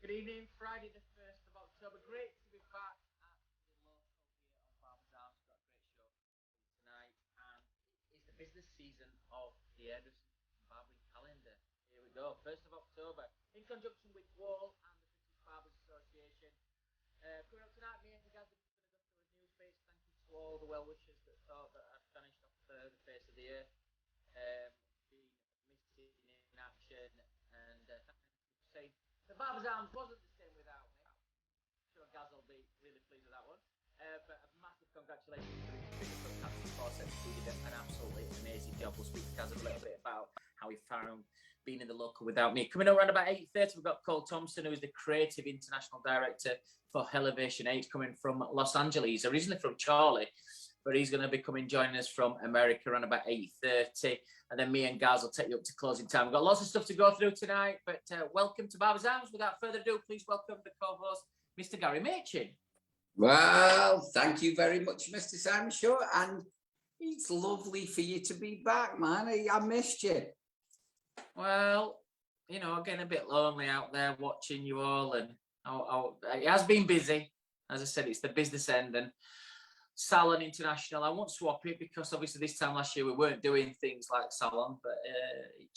Good evening, Friday the 1st of October. Great to be back at the local here on Barbers. We've got a great show tonight, and it's the business season of the Hairdressing and Barbering calendar. Here we go, 1st of October, in conjunction with Wahl and the British Barbers Association. Coming up tonight, me and Gaz are going to go through a news page. Thank you to all the well-wishers that thought that I'd finished off the face of the year. Being missing in action, and thank you for saying the Barbers Arms wasn't the same without me. I'm sure Gaz will be really pleased with that one. But a massive congratulations to the Captain Forceps, who did an absolutely amazing job. We'll speak to Gaz a little bit about how he found being in the local without me. Coming up around about 8:30, we've got Thompson, who is the creative international director for Elevation 8, coming from Los Angeles, originally from Charlie, but he's going to be coming joining us from America around about 8:30. And then me and Gaz will take you up to closing time. We've got lots of stuff to go through tonight, but welcome to Barbers Arms. Without further ado, please welcome the co-host, Mr. Gary Machin. Well, thank you very much, Mr. Simon Shaw, and it's lovely for you to be back, man. I missed you. Well, you know, getting a bit lonely out there watching you all, and it has been busy. As I said, it's the business end, and Salon International, I won't swap it because obviously this time last year we weren't doing things like Salon, but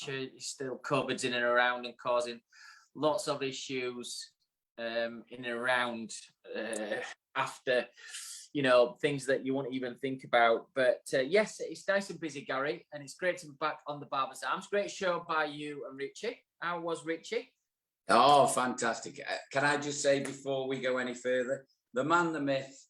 it's still COVID's in and around and causing lots of issues in and around after, you know, things that you won't even think about. But yes, it's nice and busy, Gary, and it's great to be back on the Barbers Arms. Great show by you and Richie. How was Richie? Oh, fantastic. Can I just say before we go any further, the man, the myth,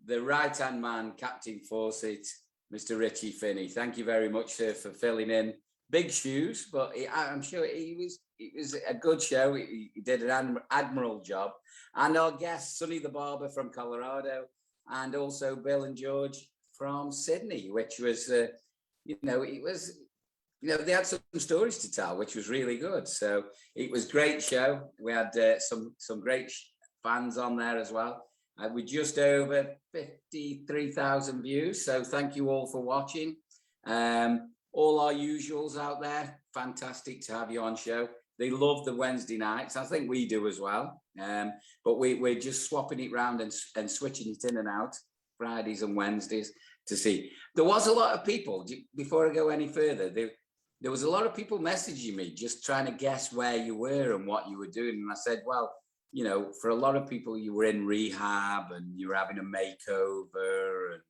the right-hand man, Captain Fawcett, Mr. Richie Finney. Thank you very much, sir, for filling in big shoes, but I'm sure it was a good show. He did an admirable job. And our guest, Sonny the Barber from Colorado, and also Bill and George from Sydney, which was, they had some stories to tell, which was really good. So it was a great show. We had some great fans on there as well. We're just over 53,000 views. So thank you all for watching. All our usuals out there, fantastic to have you on show. They love the Wednesday nights. I think we do as well. But we're just swapping it round and switching it in and out, Fridays and Wednesdays, to see. There was a lot of people, before I go any further, there was a lot of people messaging me, just trying to guess where you were and what you were doing. And I said, well, you know, for a lot of people, you were in rehab and you were having a makeover and,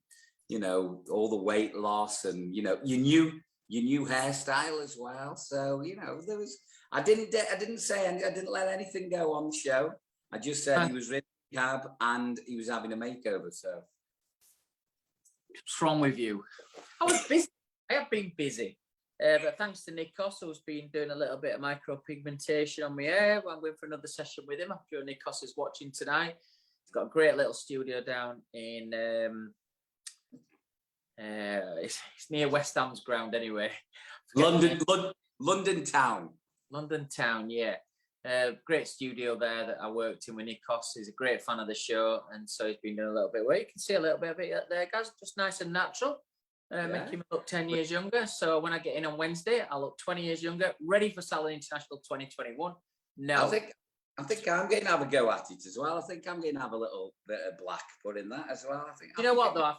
you know, all the weight loss and, you know, your new hairstyle as well. So, you know, I didn't let anything go on the show. I just said he was in rehab and he was having a makeover. So what's wrong with you? I was busy. I have been busy. But thanks to Nikos, who's been doing a little bit of micropigmentation on my hair. I'm going for another session with him. I'm sure Nikos is watching tonight. He's got a great little studio down in it's near West Ham's ground anyway. London town. London town, yeah. Great studio there that I worked in with Nikos. He's a great fan of the show, and so he's been doing a little bit of work. You can see a little bit of it there, guys. Just nice and natural. Make him look 10 years younger. So when I get in on Wednesday, I'll look 20 years younger, ready for Salon International 2021. No. I think I'm going to have a go at it as well. I think I'm going to have a little bit of black put in that as well. You know what, though? I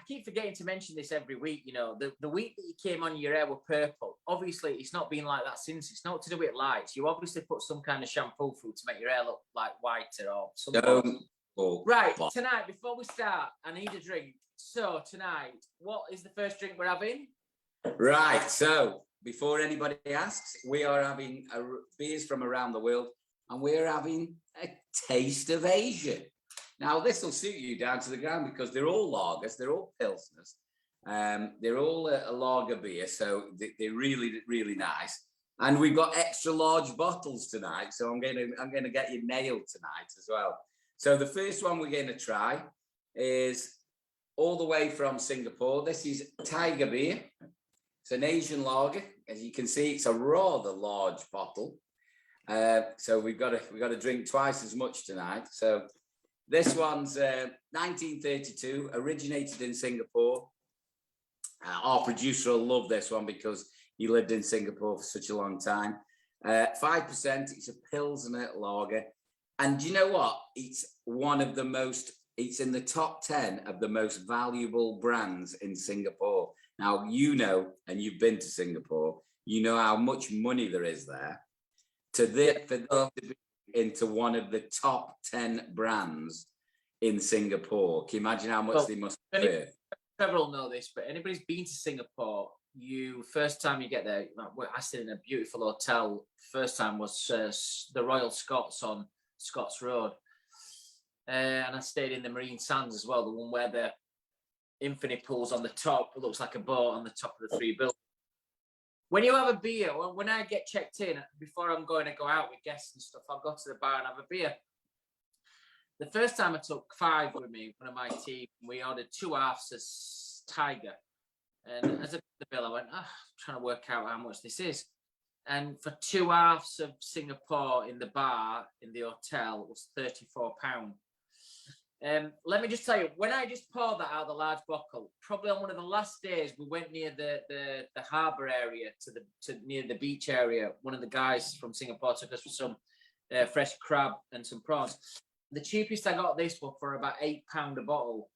keep forgetting to mention this every week. You know, the week that you came on, your hair were purple. Obviously, it's not been like that since. It's not to do with lights. You obviously put some kind of shampoo through to make your hair look like whiter or something. Right, tonight, before we start, I need a drink. So tonight, what is the first drink we're having? Right, so before anybody asks, we are having beers from around the world, and we're having a taste of Asia. Now, this will suit you down to the ground because they're all lagers, they're all pilsners, they're all a lager beer, so they're really, really nice. And we've got extra large bottles tonight, so I'm going to get you nailed tonight as well. So the first one we're going to try is all the way from Singapore. This is Tiger Beer. It's an Asian lager. As you can see, it's a rather large bottle. So we've got to drink twice as much tonight. So this one's 1932, originated in Singapore. Our producer will love this one because he lived in Singapore for such a long time. 5%. It's a Pilsner Lager. And you know what? It's one of the most, it's in the top 10 of the most valuable brands in Singapore. Now, you know, and you've been to Singapore, you know how much money there is there. For this to be into one of the top 10 brands in Singapore, can you imagine how much they must pay? Trevor will know this, but anybody's been to Singapore, first time you get there, I stayed in a beautiful hotel. First time was the Royal Scots on Scots Road. And I stayed in the Marine Sands as well, the one where the infinite pool's on the top. It looks like a boat on the top of the 3 buildings. When you have a beer, when I get checked in, before I'm going to go out with guests and stuff, I'll go to the bar and have a beer. The first time I took 5 with me, one of my team, we ordered 2 halves of Tiger. And as I put the bill, I went, I'm trying to work out how much this is. And for 2 halves of Singapore in the bar, in the hotel, it was £34. Let me just tell you, when I just poured that out of the large bottle, probably on one of the last days, we went near the harbour area to near the beach area. One of the guys from Singapore took us for some fresh crab and some prawns. The cheapest I got this for about £8 a bottle.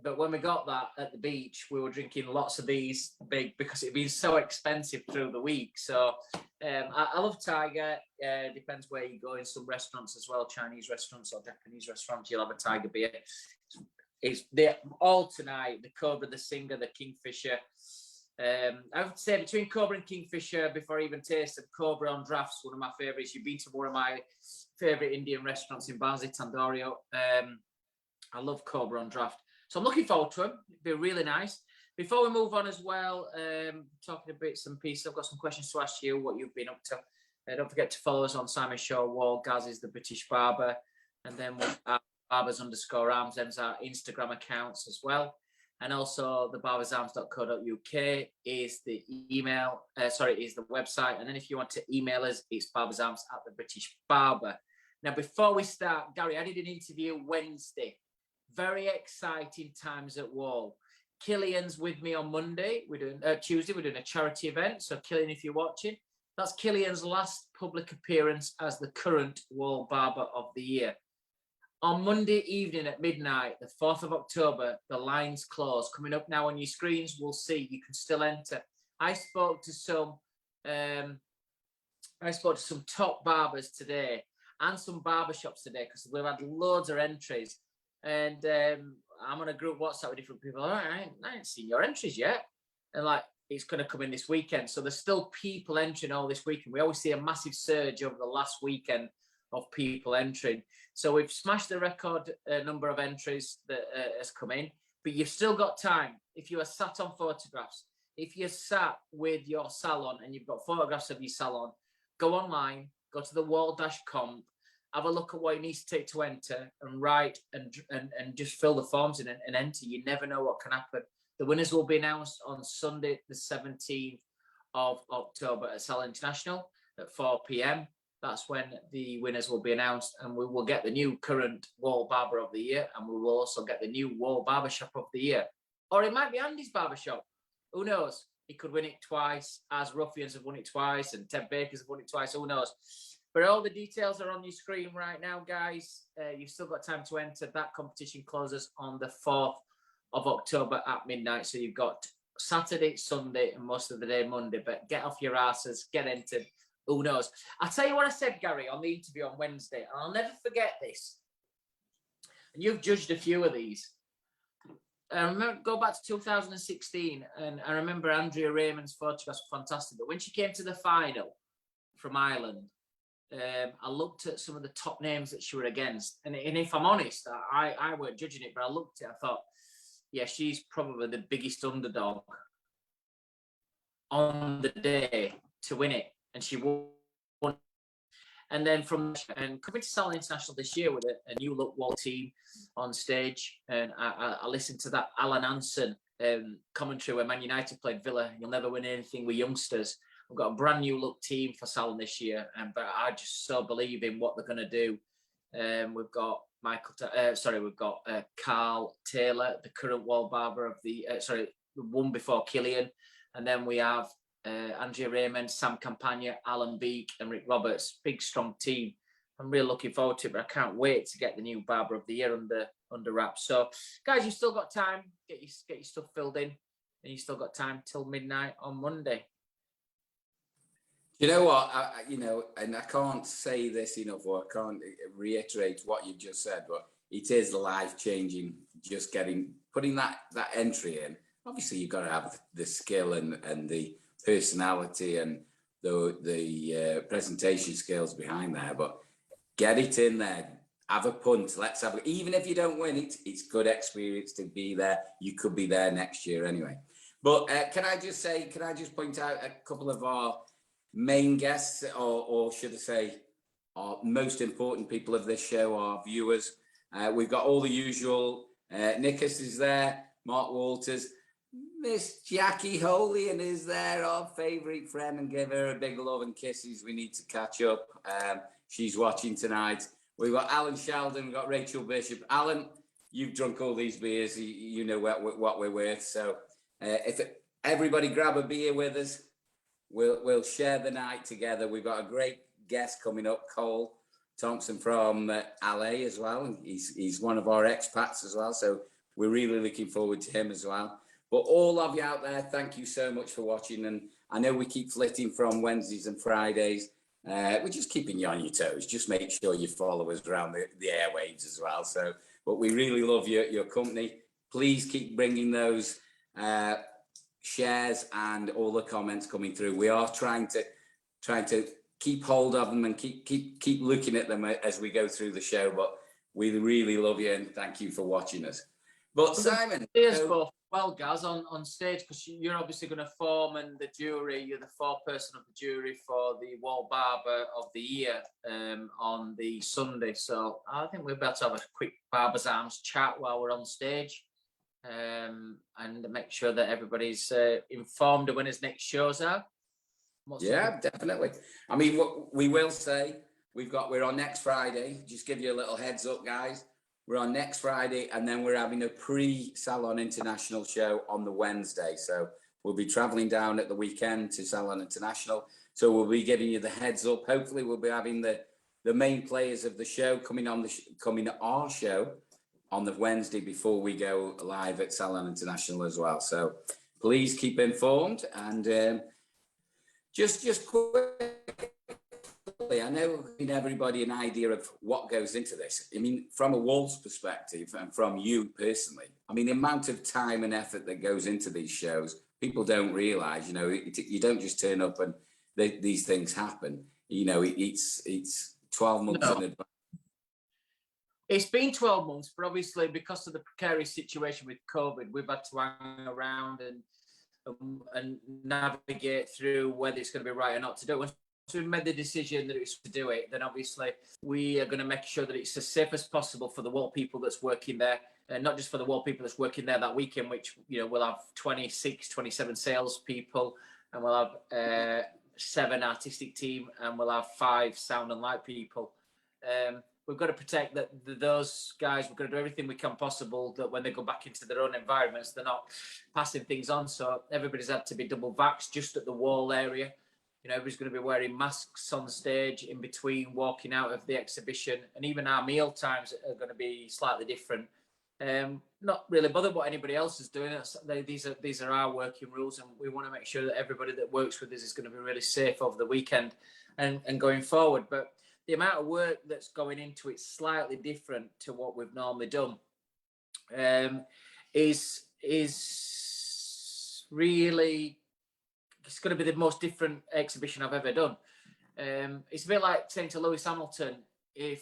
But when we got that at the beach, we were drinking lots of these big because it'd been so expensive through the week. So I love Tiger. Depends where you go. In some restaurants as well, Chinese restaurants or Japanese restaurants, you'll have a Tiger beer. It's all tonight. The Cobra, the Singer, the Kingfisher. I would say between Cobra and Kingfisher, before I even tasted Cobra on draft's one of my favourites. You've been to one of my favourite Indian restaurants in Basi, Tandoori. I love Cobra on draft. So I'm looking forward to them. It'd be really nice. Before we move on as well, talking a bits and pieces, I've got some questions to ask you, what you've been up to. Don't forget to follow us on Simon Shaw, Wahl, Gaz is the British Barber. And then we've Barbers_arms, them's our Instagram accounts as well. And also the barbersarms.co.uk is the email, is the website. And then if you want to email us, it's barbersarms@theBritishBarber. Now, before we start, Gary, I did an interview Wednesday. Very exciting times at Wahl. Killian's with me on Monday. Tuesday, we're doing a charity event. So Killian, if you're watching, that's Killian's last public appearance as the current Wahl Barber of the Year. On Monday evening at midnight, the 4th of October, the lines close. Coming up now on your screens, we'll see you can still enter. I spoke to some top barbers today and some barbershops today because we've had loads of entries. And I'm on a group WhatsApp with different people. All right, I ain't seen your entries yet. And like, it's going to come in this weekend. So there's still people entering all this weekend. We always see a massive surge over the last weekend of people entering. So we've smashed the record number of entries that has come in. But you've still got time. If you are sat on photographs, if you're sat with your salon and you've got photographs of your salon, go online, go to the Wahl-comp, have a look at what it needs to take to enter and write and just fill the forms in and enter. You never know what can happen. The winners will be announced on Sunday, the 17th of October at Salon International at 4 p.m. That's when the winners will be announced, and we will get the new current Wahl Barber of the Year, and we will also get the new Wahl Barbershop of the Year. Or it might be Andy's Barbershop. Who knows? He could win it twice, as Ruffians have won it twice, and Ted Bakers have won it twice. Who knows? But all the details are on your screen right now, guys. You've still got time to enter. That competition closes on the 4th of October at midnight. So you've got Saturday, Sunday, and most of the day Monday. But get off your asses, get entered. Who knows? I'll tell you what I said, Gary, on the interview on Wednesday. And I'll never forget this. And you've judged a few of these. I remember, go back to 2016, and I remember Andrea Raymond's photographs were fantastic. But when she came to the final from Ireland, I looked at some of the top names that she were against, and if I'm honest, I weren't judging it, but I looked at it, I thought, yeah, she's probably the biggest underdog on the day to win it, and she won. And then coming to Salon International this year with a new look Wahl team on stage, and I listened to that Alan Hansen commentary where Man United played Villa. You'll never win anything with youngsters. We've got a brand new look team for Salon this year, but I just so believe in what they're going to do. We've got Carl Taylor, the current Wahl Barber of the one before Killian, and then we have Andrea Raymond, Sam Campagna, Alan Beek, and Rick Roberts. Big strong team. I'm really looking forward to it, but I can't wait to get the new Barber of the Year under wraps. So, guys, you've still got time. Get your stuff filled in, and you still got time till midnight on Monday. You know what? And I can't say this enough, or I can't reiterate what you've just said, but it is life-changing. Just putting that entry in. Obviously, you've got to have the skill and the personality and the presentation skills behind there, but get it in there. Have a punt. Let's have it. Even if you don't win it, it's good experience to be there. You could be there next year anyway. But can I just point out a couple of our main guests, or should I say, our most important people of this show, our viewers. We've got all the usual. Nicholas is there, Mark Walters, Miss Jackie Holian is there, our favourite friend, and give her a big love and kisses. We need to catch up. She's watching tonight. We've got Alan Sheldon, we've got Rachel Bishop. Alan, you've drunk all these beers, you know what we're worth. So if everybody grab a beer with us, we'll share the night together. We've got a great guest coming up, Cole Thompson from LA as well. And he's one of our expats as well. So we're really looking forward to him as well. But all of you out there, thank you so much for watching. And I know we keep flitting from Wednesdays and Fridays. We're just keeping you on your toes. Just make sure you follow us around the airwaves as well. So, but we really love your company. Please keep bringing those shares and all the comments coming through. We are trying to keep hold of them and keep looking at them as we go through the show. But we really love you and thank you for watching us. But Simon, well, Gaz, on stage, because you're obviously going to form and the jury, you're the foreperson of the jury for the Wahl Barber of the Year on the Sunday. So I think we're about to have a quick Barber's Arms chat while we're on stage and make sure that everybody's informed of when his next shows are. Yeah, definitely. I mean, what we will say, we're on next Friday. Just give you a little heads up, guys. We're on next Friday, and then we're having a pre-Salon International show on the Wednesday. So we'll be traveling down at the weekend to Salon International. So we'll be giving you the heads up. Hopefully, we'll be having the main players of the show coming to our show on the Wednesday before we go live at Salon International as well. So please keep informed and just quick. I know giving everybody an idea of what goes into this. I mean, from a Wahl's perspective and from you personally, I mean, the amount of time and effort that goes into these shows, people don't realise, you don't just turn up and these things happen. It's 12 months in advance. It's been 12 months, but obviously because of the precarious situation with COVID, we've had to hang around and navigate through whether it's going to be right or not to do it. So we made the decision that it's to do it, then obviously we are going to make sure that it's as safe as possible for the Wahl people that's working there, and not just for the Wahl people that's working there that weekend, which, we'll have 26, 27 salespeople, and we'll have 7 artistic team, and we'll have 5 sound and light people. We've got to protect those guys. We've got to do everything we can possible that when they go back into their own environments, they're not passing things on. So everybody's had to be double vaxxed just at the Wahl area. Everybody's going to be wearing masks on stage in between walking out of the exhibition, and even our meal times are going to be slightly different. Not really bothered what anybody else is doing. These are our working rules, and we want to make sure that everybody that works with us is going to be really safe over the weekend and going forward. But the amount of work that's going into it slightly different to what we've normally done. Is really. It's going to be the most different exhibition I've ever done. It's a bit like saying to Lewis Hamilton,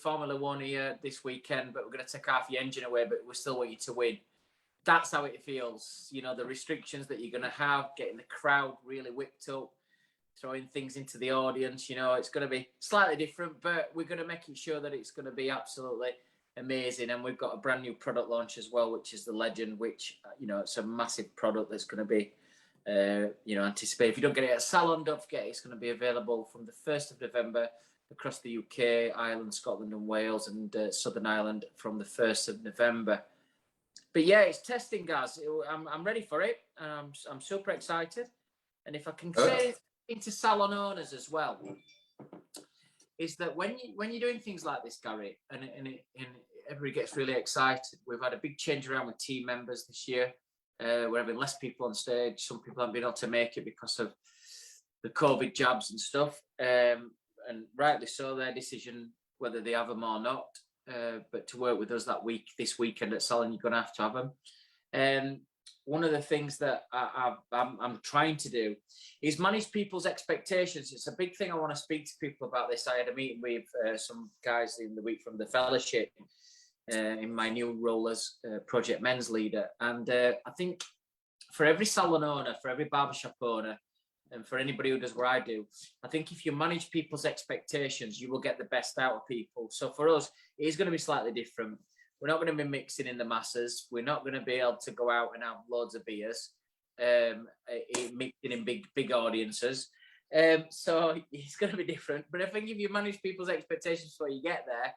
Formula One here this weekend, but we're going to take half your engine away, but we still want you to win. That's how it feels. The restrictions that you're going to have, getting the crowd really whipped up, throwing things into the audience. It's going to be slightly different, but we're going to make it sure that it's going to be absolutely amazing. And we've got a brand new product launch as well, which is the Legend, which, it's a massive product that's going to be anticipate. If you don't get it at Salon, don't forget it's going to be available from the 1st of November across the UK, Ireland, Scotland and Wales, and Southern Ireland from the 1st of November. But yeah, it's testing, guys. I'm ready for it. I'm super excited. And if I can say into salon owners as well, is that when you're doing things like this, Gary, and everybody gets really excited. We've had a big change around with team members this year. We're having less people on stage. Some people haven't been able to make it because of the COVID jabs and stuff, and rightly so, their decision whether they have them or not. But to work with us this weekend at Salon, you're going to have them. One of the things that I'm trying to do is manage people's expectations. It's a big thing I want to speak to people about this. I had a meeting with some guys in the week from the fellowship in my new role as project men's leader. And I think for every salon owner, for every barbershop owner, and for anybody who does what I do, I think if you manage people's expectations, you will get the best out of people. So for us, it is going to be slightly different. We're not going to be mixing in the masses. We're not going to be able to go out and have loads of beers, mixing in big audiences. So it's going to be different. But I think if you manage people's expectations before you get there,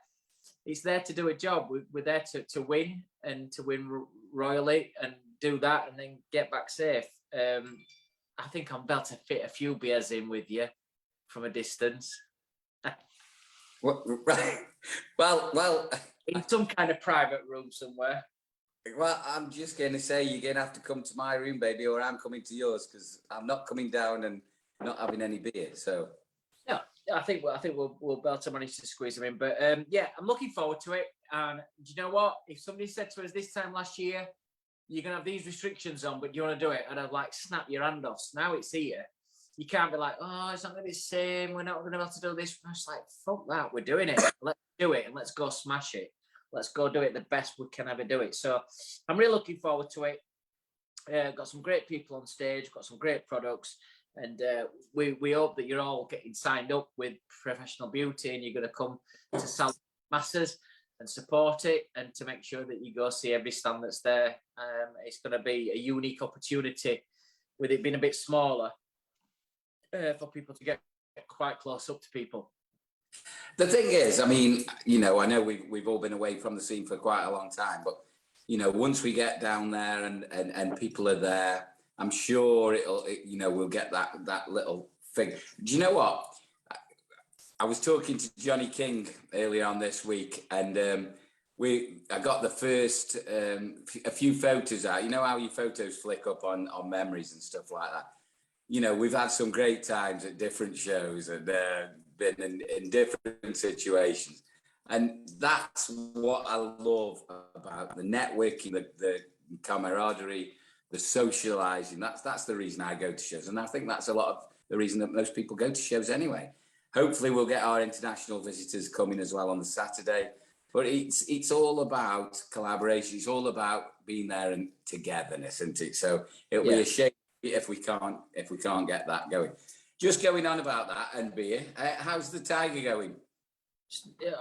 it's there to do a job. We're there to win, and to win royally, and do that, and then get back safe. I think I'm about to fit a few beers in with you from a distance. Right. Well. In some kind of private room somewhere. Well, I'm just going to say you're going to have to come to my room, baby, or I'm coming to yours, because I'm not coming down and not having any beer. So. Yeah, I think we'll be able to manage to squeeze them in. But yeah, I'm looking forward to it. And do you know what? If somebody said to us this time last year, you're going to have these restrictions on, but you want to do it, and I'd like snap your hand off. So now it's here. You can't be like, oh, it's not going to be the same. We're not going to be able to do this. I'm just like, fuck that. We're doing it. Let's do it, and let's go smash it. Let's go do it the best we can ever do it. So I'm really looking forward to it. Got some great people on stage, got some great products, and we hope that you're all getting signed up with Professional Beauty, and you're going to come to Salon Masses and support it, and to make sure that you go see every stand that's there. It's going to be a unique opportunity, with it being a bit smaller, for people to get quite close up to people. The thing is, I mean, you know, I know we've all been away from the scene for quite a long time, but you know, once we get down there and people are there, I'm sure we'll get that little thing. Do you know what? I was talking to Johnny King earlier on this week, and I got the first a few photos out. You know how your photos flick up on memories and stuff like that. You know, we've had some great times at different shows, and been in different situations, and that's what I love about the networking, the camaraderie, the socializing. That's the reason I go to shows, and I think that's a lot of the reason that most people go to shows anyway. Hopefully we'll get our international visitors coming as well on the Saturday, but it's all about collaboration. It's all about being there and togetherness, isn't it? So it'll be a shame if we can't get that going. Just going on about that and beer, how's the Tiger going?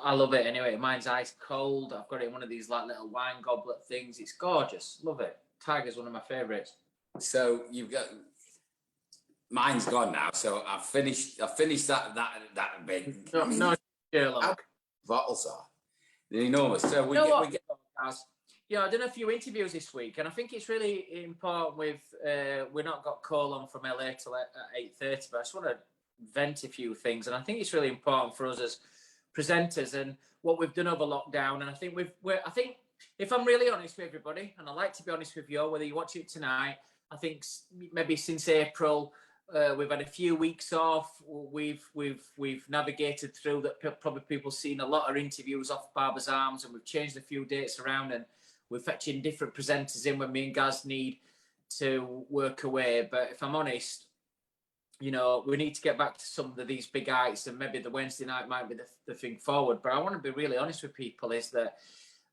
I love it anyway. Mine's ice cold. I've got it in one of these like little wine goblet things. It's gorgeous. Love it. Tiger's one of my favourites. So you've got... Mine's gone now, so I've finished that big. No, Sherlock. Bottles are. They're enormous. So we get... Yeah, I've done a few interviews this week, and I think it's really important with, we've not got Cole on from LA till at 8:30, but I just want to vent a few things, and I think it's really important for us as presenters and what we've done over lockdown. And I think I think if I'm really honest with everybody, and I like to be honest with you, whether you watch it tonight, I think maybe since April, we've had a few weeks off. We've navigated through that. Probably people seen a lot of interviews off Barbers Arms, and we've changed a few dates around, and we're fetching different presenters in when me and Gaz need to work away. But if I'm honest, you know, we need to get back to some of these big heights, and maybe the Wednesday night might be the thing forward. But I want to be really honest with people, is that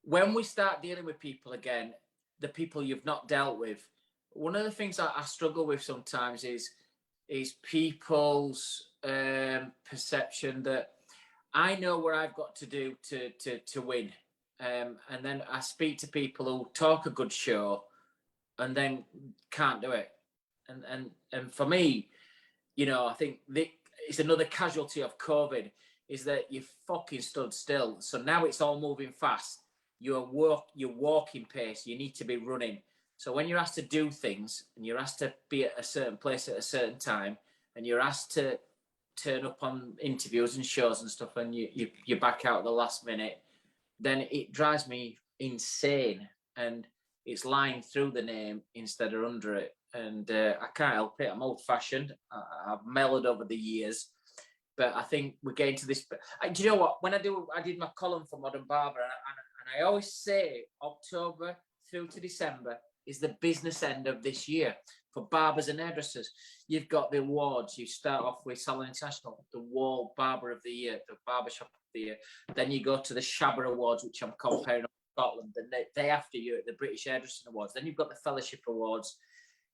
when we start dealing with people again, the people you've not dealt with, one of the things that I struggle with sometimes is people's perception that I know what I've got to do to win. And then I speak to people who talk a good show and then can't do it. And for me, you know, I think it's another casualty of COVID, is that you fucking stood still. So now it's all moving fast. You're walking pace. You need to be running. So when you're asked to do things, and you're asked to be at a certain place at a certain time, and you're asked to turn up on interviews and shows and stuff, and you back out at the last minute, then it drives me insane, and it's lined through the name instead of under it, and I can't help it. I'm old-fashioned. I've mellowed over the years, but I think we're getting to this. Do you know what? When I did my column for Modern Barber, and I always say October through to December is the business end of this year for barbers and hairdressers. You've got the awards. You start off with Salon International, the Wahl Barber of the Year, the Barbershop of the Year. Then you go to the Shabba Awards, which I'm comparing Scotland. The day after you at the British Hairdressing Awards. Then you've got the Fellowship Awards.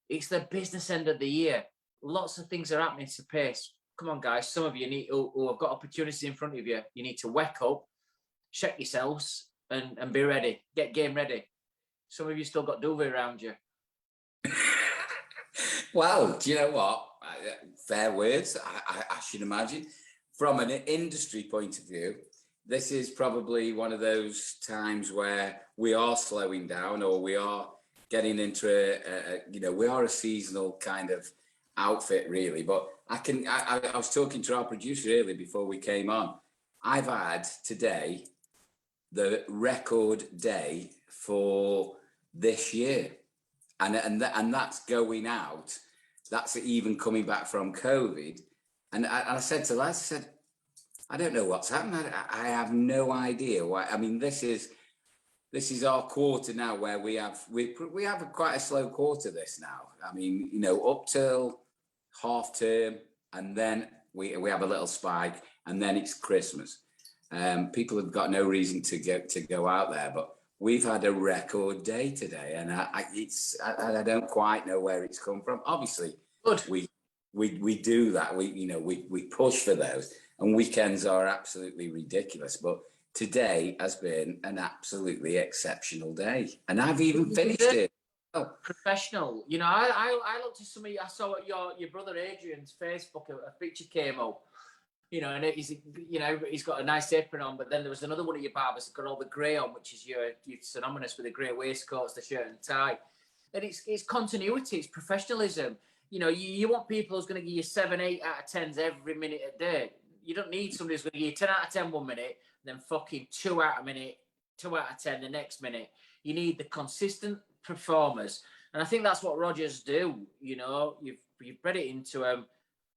It's the business end of the year. Lots of things are happening to pace. Come on, guys. Some of you need who have got opportunities in front of you. You need to wake up, check yourselves, and be ready. Get game ready. Some of you still got duvet around you. Well, do you know what? Fair words, I should imagine. From an industry point of view, this is probably one of those times where we are slowing down, or we are getting into we are a seasonal kind of outfit, really. But I was talking to our producer earlier before we came on. I've had today the record day for this year, and that's going out. That's even coming back from COVID. And I said to Les, I said, I don't know what's happened. I have no idea why. I mean, this is our quarter now, where we have quite a slow quarter this now. I mean, up till half term, and then we have a little spike, and then it's Christmas. People have got no reason to go out there, but we've had a record day today, and I don't quite know where it's come from. Obviously, good. We do that. We push for those, and weekends are absolutely ridiculous. But today has been an absolutely exceptional day, and I've even finished it. Oh. Professional. I looked at some of you. I saw your brother Adrian's Facebook. A picture came up. And he's got a nice apron on, but then there was another one of your barbers that got all the grey on, which is you're synonymous with the grey waistcoats, the shirt and tie. And it's continuity, it's professionalism. You want people who's going to give you 7, 8 out of 10s every minute a day. You don't need somebody who's going to give you 10 out of 10 1 minute, then fucking 2 out of 10 the next minute. You need the consistent performers. And I think that's what Rogers do. You've bred it into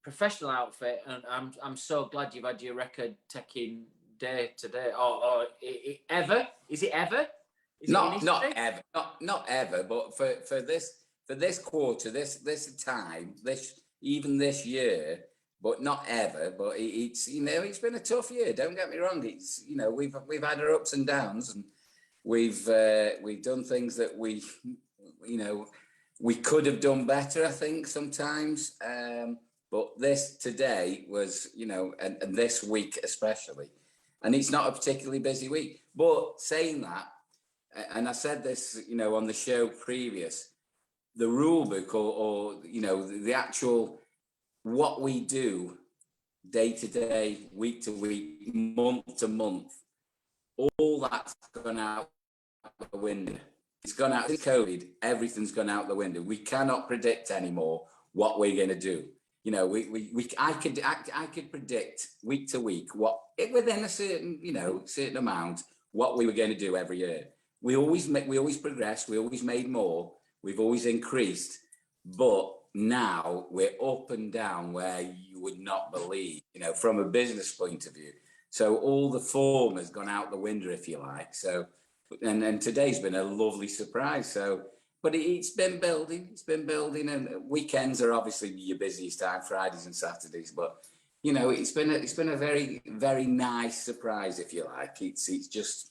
professional outfit, and I'm so glad you've had your record-taking day today. Or ever? Is it ever? Not ever. But for this quarter, this time, even this year, but not ever. But it's been a tough year. Don't get me wrong. It's we've had our ups and downs, and we've done things that we could have done better. I think sometimes. But this today was, and this week especially, and it's not a particularly busy week. But saying that, and I said this, on the show previous, the rule book or the actual, what we do day to day, week to week, month to month, all that's gone out the window. It's gone out. Since COVID, everything's gone out the window. We cannot predict anymore what we're going to do. I could predict week to week within a certain amount what we were going to do every year. We always progressed. We always made more. We've always increased. But now we're up and down where you would not believe. From a business point of view. So all the form has gone out the window, if you like. So, and today's been a lovely surprise. So. But it's been building, and weekends are obviously your busiest time, Fridays and Saturdays. But it's been a very, very nice surprise, if you like. It's just,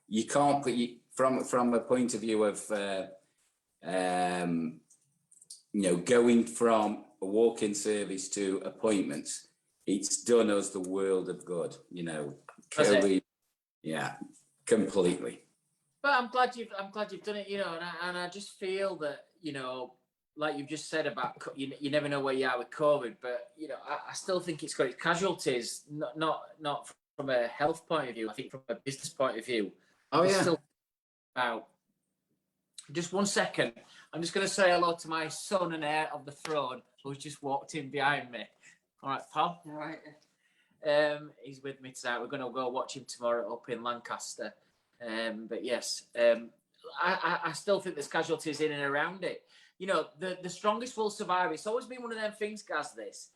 you can't put from a point of view of going from a walk-in service to appointments. It's done us the world of good. Yeah, completely. But I'm glad you've done it, and I just feel that, like you've just said about, you never know where you are with COVID, but, I still think it's got its casualties, not from a health point of view, I think from a business point of view. Oh, yeah. Still about, just 1 second, I'm just going to say hello to my son and heir of the throne, who's just walked in behind me. All right, pal. All right. He's with me tonight. We're going to go watch him tomorrow up in Lancaster. But yes, I still think there's casualties in and around it. You know, the strongest will survive. It's always been one of them things, Gaz, this.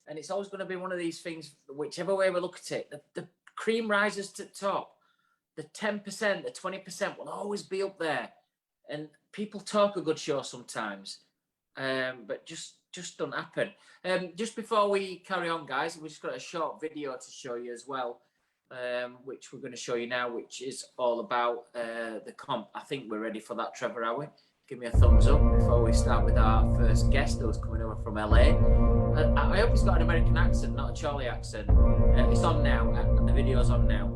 And it's always going to be one of these things, whichever way we look at it. The cream rises to the top. The 10%, the 20% will always be up there. And people talk a good show sometimes. But just don't happen. Just before we carry on, guys, we've just got a short video to show you as well, which we're going to show you now, which is all about the comp. I think we're ready for that, Trevor, are we? Give me a thumbs up before we start with our first guest who's coming over from LA. I hope he's got an American accent, not a Charlie accent. It's on now, and the video's on now.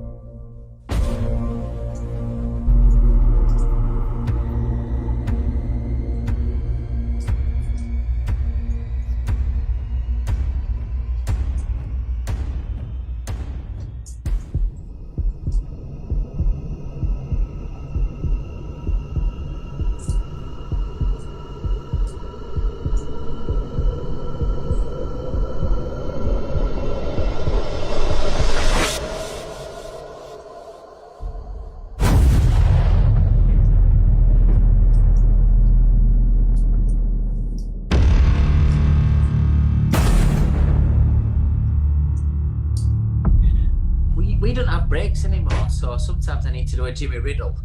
We don't have breaks anymore, so sometimes I need to do a Jimmy Riddle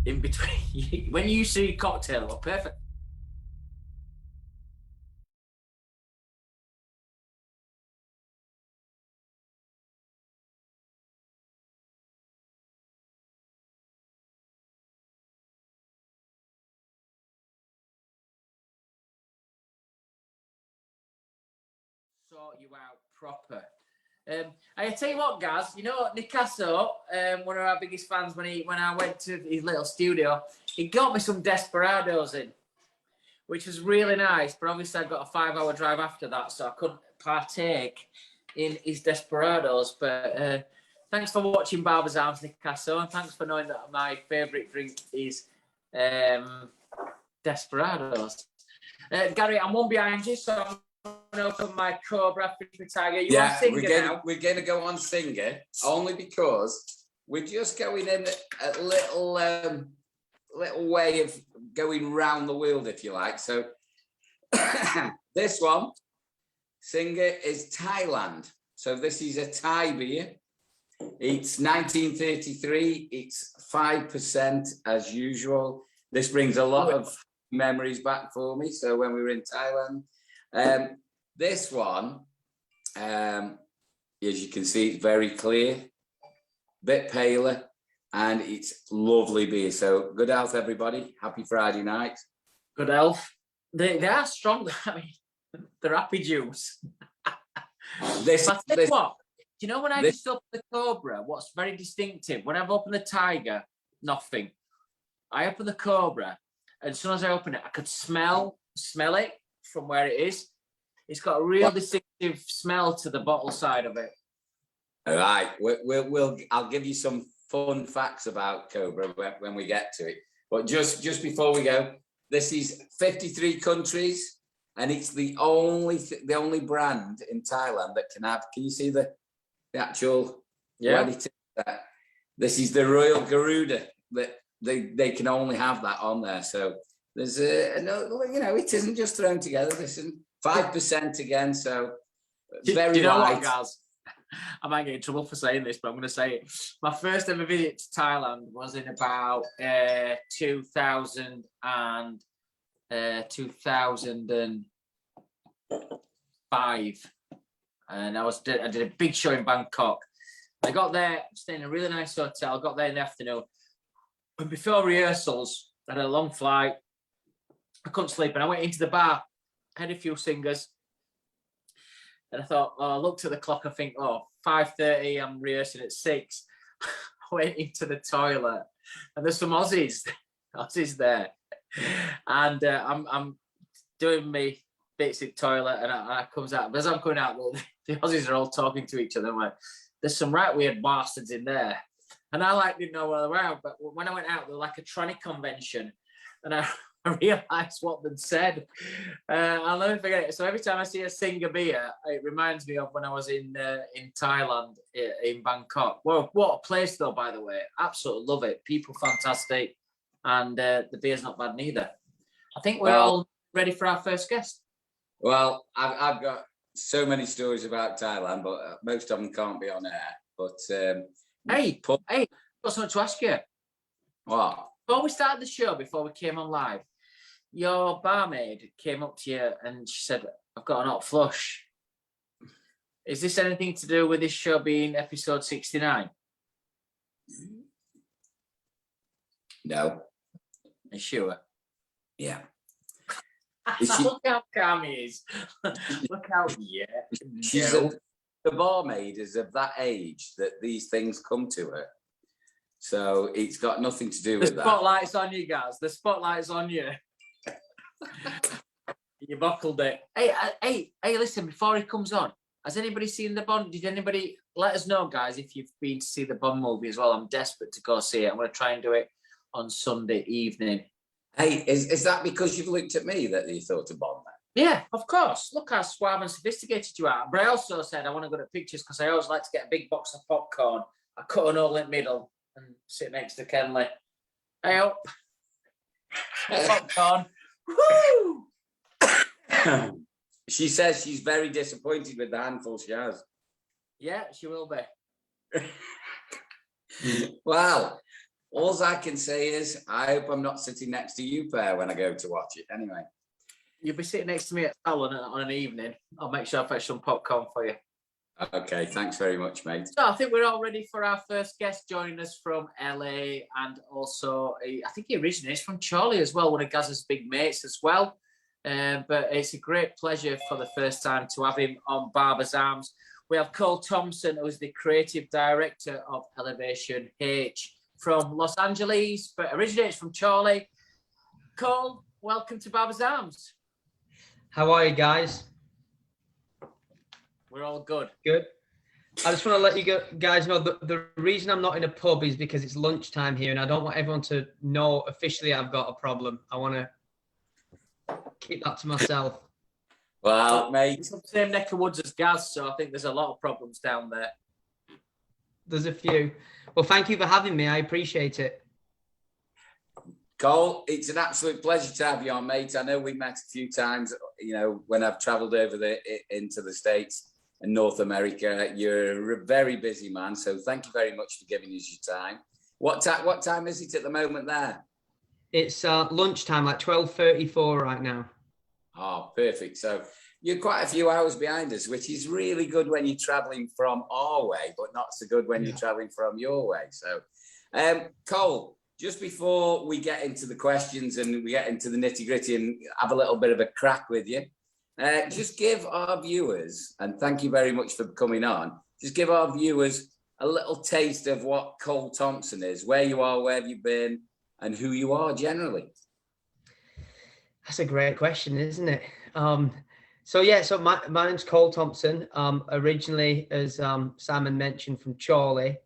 in between. When you see cocktail, well, perfect. Sort you out proper. I tell you what, Gaz, you know Nicasso, one of our biggest fans, when I went to his little studio, he got me some Desperados in, which was really nice. But obviously, I got a 5-hour drive after that, so I couldn't partake in his Desperados. But thanks for watching Barbers Arms, Nicasso, and thanks for knowing that my favourite drink is Desperados. Gary, I'm one behind you, so I'm going to open my Cobra Tiger. You want Singer now? We're going to go on Singer, only because we're just going in a little way of going round the world, if you like. So this one, Singer, is Thailand. So this is a Thai beer. It's 1933. It's 5% as usual. This brings a lot of memories back for me. So when we were in Thailand. This one, as you can see, it's very clear, bit paler, and it's lovely beer. So good health, everybody. Happy Friday night. Good health. They are strong. I mean, they're happy juice. This, but I tell you what, do you know when I just open the Cobra, what's very distinctive? When I've opened the Tiger, nothing. I open the Cobra, and as soon as I open it, I could smell it from where it is. It's got a real distinctive smell to the bottle side of it. All right, I'll give you some fun facts about Cobra when we get to it. But just before we go, this is 53 countries, and it's the only brand in Thailand that can have. Can you see the actual? Yeah. This is the Royal Garuda that they can only have that on there. So there's it isn't just thrown together. Listen. 5% again, so very do you know light. what, guys? I might get in trouble for saying this, but I'm going to say it. My first ever visit to Thailand was in about 2005, and I did a big show in Bangkok. I got there, staying in a really nice hotel. Got there in the afternoon, and before rehearsals, I had a long flight. I couldn't sleep, and I went into the bar. Had a few singers, and I thought, I looked at the clock, I think, 5:30, I'm rehearsing at 6. I went into the toilet, and there's some Aussies there, and I'm doing my basic toilet, and I comes out, but as I'm coming out, the Aussies are all talking to each other. I'm like, there's some right weird bastards in there, and I didn't know where they were, but when I went out, they were like a tranny convention, and I I realised what they'd said. I'll never forget it. So every time I see a Singer beer, it reminds me of when I was in Thailand, in Bangkok. Well, what a place though, by the way. Absolutely love it. People fantastic, and the beer's not bad neither. I think we're all ready for our first guest. Well, I've got so many stories about Thailand, but most of them can't be on air. But hey, I've got something to ask you. What? Before we started the show, before we came on live, your barmaid came up to you and she said, I've got an hot flush. Is this anything to do with this show being episode 69? No. Are you sure? Yeah. Look how calm he is. Look how, the barmaid is of that age that these things come to her. So it's got nothing to do with that. The spotlight's on you, guys. The spotlight's on you. You buckled it. Hey, listen, before he comes on, has anybody seen the Bond? Did anybody let us know, guys, if you've been to see the Bond movie as well? I'm desperate to go see it. I'm going to try and do it on Sunday evening. Hey, is that because you've looked at me that you thought of Bond then? Yeah, of course. Look how suave and sophisticated you are. But I also said I want to go to pictures because I always like to get a big box of popcorn. I cut an hole in the middle and sit next to Kenley. Hey up. Popcorn. Woo! She says she's very disappointed with the handful she has. Yeah, she will be. Well, all I can say is I hope I'm not sitting next to you, pair, when I go to watch it. Anyway. You'll be sitting next to me at Salon on an evening. I'll make sure I fetch some popcorn for you. Okay, thanks very much, mate. So I think we're all ready for our first guest joining us from LA, and also I think he originates from Chorley as well, one of Gaz's big mates as well. But it's a great pleasure for the first time to have him on Barbers Arms. We have Cole Thompson, who is the creative director of Elevation H from Los Angeles, but originates from Chorley. Cole, welcome to Barbers Arms. How are you guys? We're all good. Good. I just want to let you guys know the reason I'm not in a pub is because it's lunchtime here and I don't want everyone to know officially I've got a problem. I want to keep that to myself. Well, mate. It's the same neck of woods as Gaz, so I think there's a lot of problems down there. There's a few. Well, thank you for having me. I appreciate it. Cole, it's an absolute pleasure to have you on, mate. I know we met a few times, when I've travelled over into the States and North America. You're a very busy man, so thank you very much for giving us your time. What time is it at the moment there? It's lunchtime, like 12:34 right now. Oh, perfect. So you're quite a few hours behind us, which is really good when you're travelling from our way, but not so good when you're travelling from your way. So, Cole, just before we get into the questions and we get into the nitty gritty and have a little bit of a crack with you, just give our viewers, and thank you very much for coming on, just give our viewers a little taste of what Cole Thompson is, where you are, where have you been, and who you are generally. That's a great question, isn't it? So my name's Cole Thompson. Originally, as Simon mentioned, from Chorley,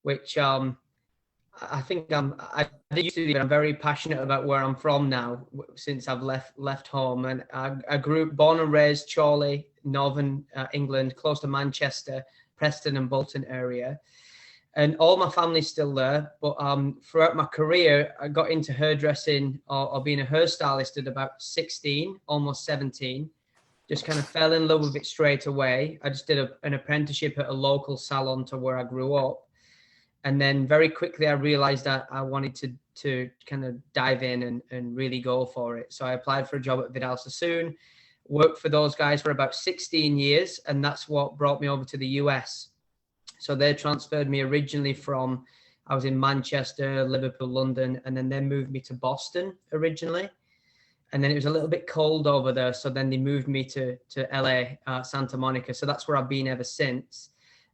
which I think I used to be, but I'm very passionate about where I'm from now since I've left home. And I born and raised Chorley, Northern England, close to Manchester, Preston and Bolton area. And all my family's still there. But throughout my career, I got into hairdressing or being a hairstylist at about 16, almost 17. Just kind of fell in love with it straight away. I just did an apprenticeship at a local salon to where I grew up. And then very quickly, I realized that I wanted to kind of dive in and really go for it. So I applied for a job at Vidal Sassoon, worked for those guys for about 16 years. And that's what brought me over to the US. So they transferred me originally from, I was in Manchester, Liverpool, London, and then they moved me to Boston originally. And then it was a little bit cold over there. So then they moved me to LA, Santa Monica. So that's where I've been ever since.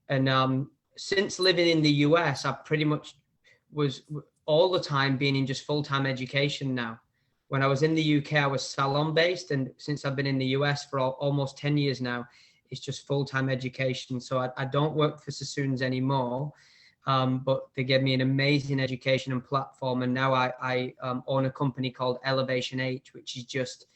And since living in the US, I pretty much was all the time being in just full-time education now. When I was in the UK, I was salon-based. And since I've been in the US for almost 10 years now, it's just full-time education. So I don't work for Sassoons anymore. but they gave me an amazing education and platform. And now I own a company called Elevation H, which is just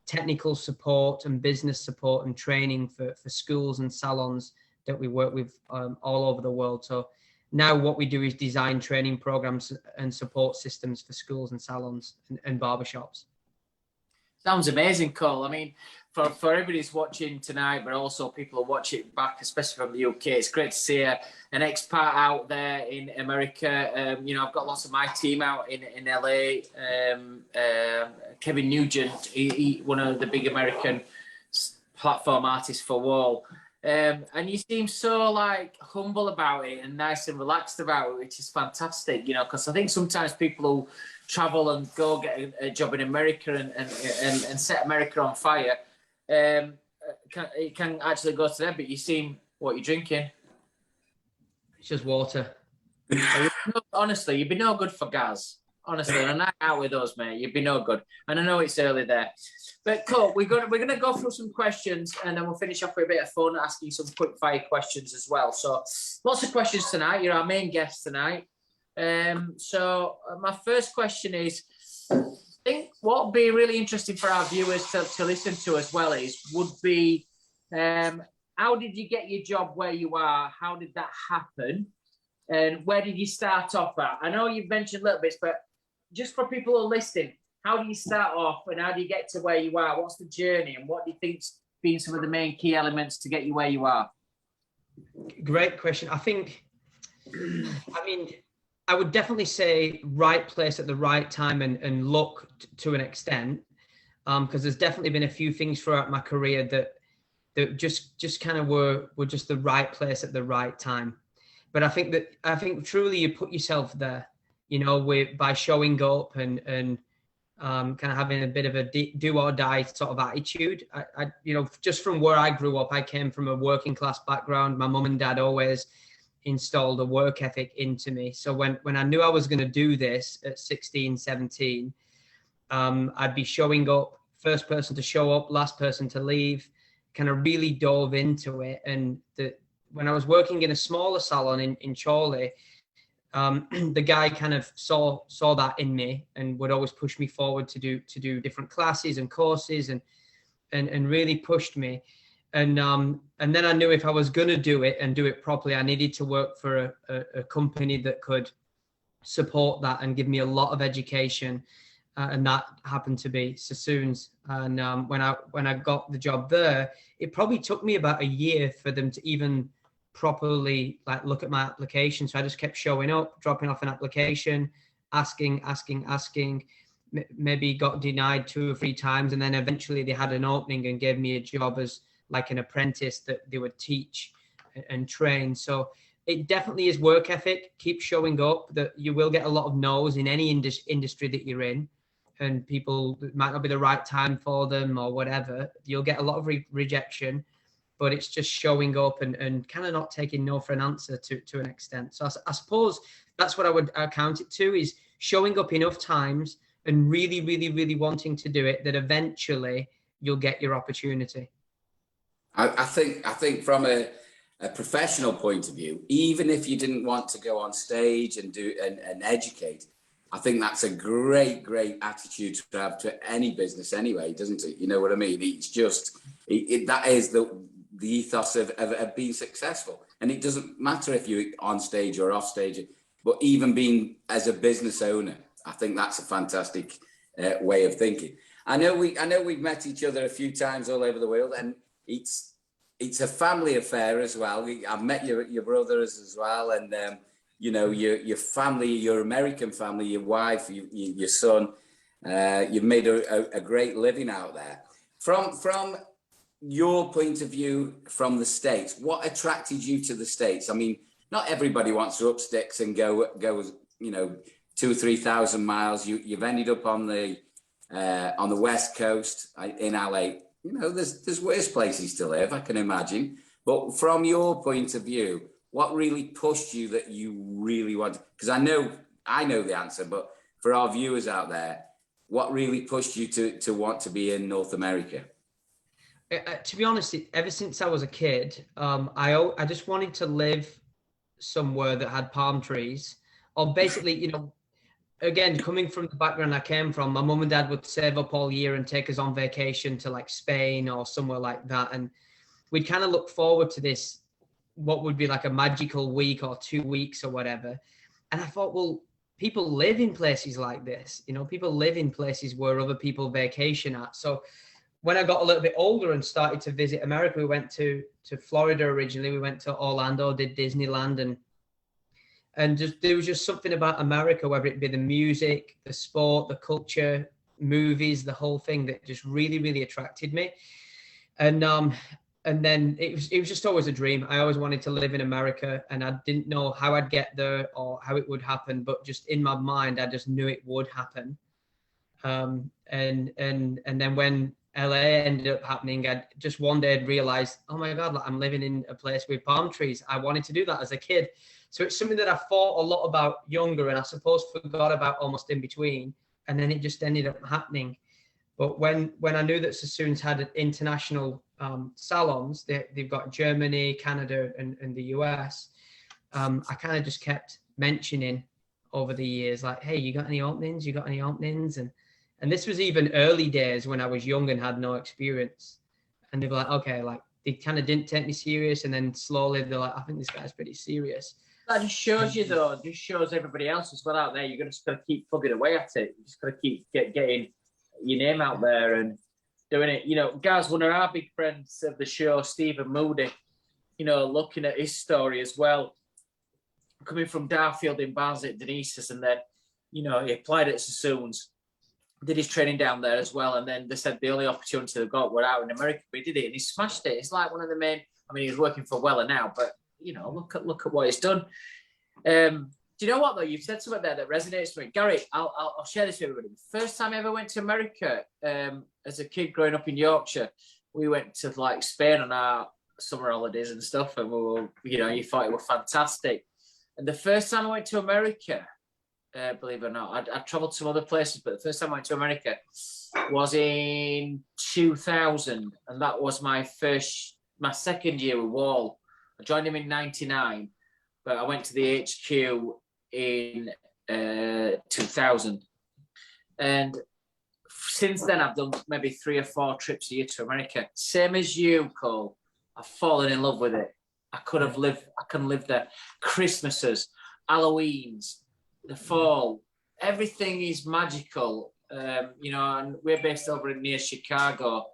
technical support and business support and training for schools and salons that we work with all over the world. So now what we do is design training programs and support systems for schools and salons and barbershops. Sounds amazing, Cole. I mean, for everybody who's watching tonight, but also people who watch it back, especially from the UK, it's great to see an expat out there in America. You know, I've got lots of my team out in LA. Kevin Nugent, he one of the big American platform artists for Wahl. And you seem so like humble about it and nice and relaxed about it, which is fantastic, you know, because I think sometimes people who travel and go get a job in America and set America on fire, it can actually go to them. But you seem, what you're drinking? It's just water. Honestly, you'd be no good for Gaz. Honestly, on a night out with us, mate, you'd be no good. And I know it's early there. But cool, we're gonna go through some questions and then we'll finish off with a bit of fun, asking some quick fire questions as well. So lots of questions tonight. You're our main guest tonight. So my first question is, I think what would be really interesting for our viewers to listen to as well would be how did you get your job where you are? How did that happen? And where did you start off at? I know you've mentioned little bits, but just for people who are listening, how do you start off and how do you get to where you are? What's the journey and what do you think's been some of the main key elements to get you where you are? Great question. I think, I mean, I would definitely say right place at the right time and luck to an extent, because there's definitely been a few things throughout my career that just kind of were just the right place at the right time. But I think truly you put yourself there, you know, by showing up and kind of having a bit of a do or die sort of attitude. I you know, just from where I grew up, I came from a working class background. My mum and dad always installed a work ethic into me. So when I knew I was going to do this at 16, 17, I'd be showing up, first person to show up, last person to leave, kind of really dove into it. And when I was working in a smaller salon in Chorley, the guy kind of saw that in me and would always push me forward to do different classes and courses and really pushed me. And then I knew if I was going to do it and do it properly, I needed to work for a company that could support that and give me a lot of education. And that happened to be Sassoon's. And when I got the job there, it probably took me about a year for them to even properly like look at my application. So I just kept showing up, dropping off an application, asking, maybe got denied 2 or 3 times. And then eventually they had an opening and gave me a job as like an apprentice that they would teach and train. So it definitely is work ethic. Keep showing up. That you will get a lot of no's in any industry that you're in, and people, it might not be the right time for them or whatever. You'll get a lot of rejection, but it's just showing up and kind of not taking no for an answer to an extent. So I suppose that's what I would account it to, is showing up enough times and really, really, really wanting to do it, that eventually you'll get your opportunity. I think from a professional point of view, even if you didn't want to go on stage and do and educate, I think that's a great attitude to have to any business anyway, doesn't it? You know what I mean? It's just that is the ethos of being successful, and it doesn't matter if you're on stage or off stage. But even being as a business owner, I think that's a fantastic way of thinking. I know we've met each other a few times all over the world, and it's a family affair as well. I've met your brothers as well, and you know, your family, your American family, your wife, your son. You've made a great living out there. From your point of view, from the States, what attracted you to the States? I mean, not everybody wants to up sticks and go, you know, 2,000 or 3,000 miles. You've ended up on the West Coast in LA. You know, there's worse places to live, I can imagine. But from your point of view, what really pushed you that you really want? Because I know the answer, but for our viewers out there, what really pushed you to want to be in North America? To be honest, ever since I was a kid, I just wanted to live somewhere that had palm trees, or basically, you know, again, coming from the background I came from, my mum and dad would save up all year and take us on vacation to like Spain or somewhere like that. And we'd kind of look forward to this, what would be like a magical week or 2 weeks or whatever. And I thought, well, people live in places like this, you know, people live in places where other people vacation at. So when I got a little bit older and started to visit America, we went to Florida originally. We went to Orlando, did Disneyland, and just there was just something about America, whether it be the music, the sport, the culture, movies, the whole thing that just really, really attracted me. And then it was just always a dream. I always wanted to live in America, and I didn't know how I'd get there or how it would happen, but just in my mind, I just knew it would happen. And then when LA ended up happening, I just one day I'd realized, oh my God, like I'm living in a place with palm trees. I wanted to do that as a kid. So it's something that I thought a lot about younger, and I suppose forgot about almost in between. And then it just ended up happening. But when I knew that Sassoon's had international salons, they've got Germany, Canada, and the US, I kind of just kept mentioning over the years, like, hey, you got any openings? You got any openings? And this was even early days when I was young and had no experience. And they were like, okay, like they kind of didn't take me serious. And then slowly they're like, I think this guy's pretty serious. That just shows you, though, just shows everybody else as well out there. You're just going to keep plugging away at it. You're just going to keep getting your name out there and doing it. You know, guys, one of our big friends of the show, Stephen Moody, you know, looking at his story as well, coming from Darfield in Barnsley at Denise's, and then, you know, he applied at Sassoon's, did his training down there as well, and then they said the only opportunity they got were out in America, but he did it and he smashed it. It's like one of the main, I mean, he's working for Weller now, but, you know, look at what he's done. Do you know what, though? You've said something there that resonates with me. Gary, I'll share this with everybody. The first time I ever went to America, as a kid growing up in Yorkshire, we went to, like, Spain on our summer holidays and stuff, and we were, you know, you thought it was fantastic. And the first time I went to America, believe it or not, I travelled to other places, but the first time I went to America was in 2000, and that was my second year with Wahl. I joined him in 99, but I went to the HQ in 2000. And since then, I've done maybe 3 or 4 trips a year to America. Same as you, Cole. I've fallen in love with it. I couldn't live there. Christmases, Halloweens, the fall, everything is magical. You know, and we're based over near Chicago,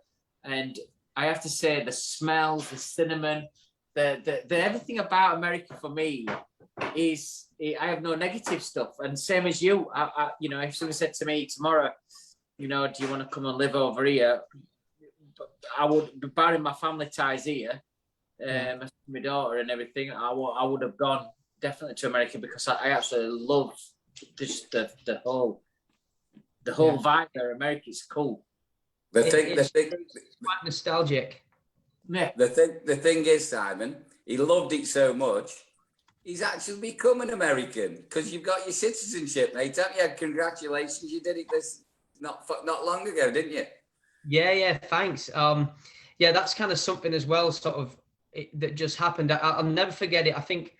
and I have to say the smells, the cinnamon, the everything about America for me is, I have no negative stuff. And same as you, I you know, if someone said to me tomorrow, you know, do you want to come and live over here? I would, barring my family ties here, my daughter and everything, I would have gone definitely to America, because I absolutely love just the whole vibe there. America's cool. The thing, quite nostalgic. Yeah. The thing is, Simon, he loved it so much, he's actually become an American, because you've got your citizenship, mate, haven't you? Congratulations, you did it this not long ago, didn't you? Yeah, thanks. Yeah, that's kind of something as well, sort of, that just happened. I'll never forget it. I think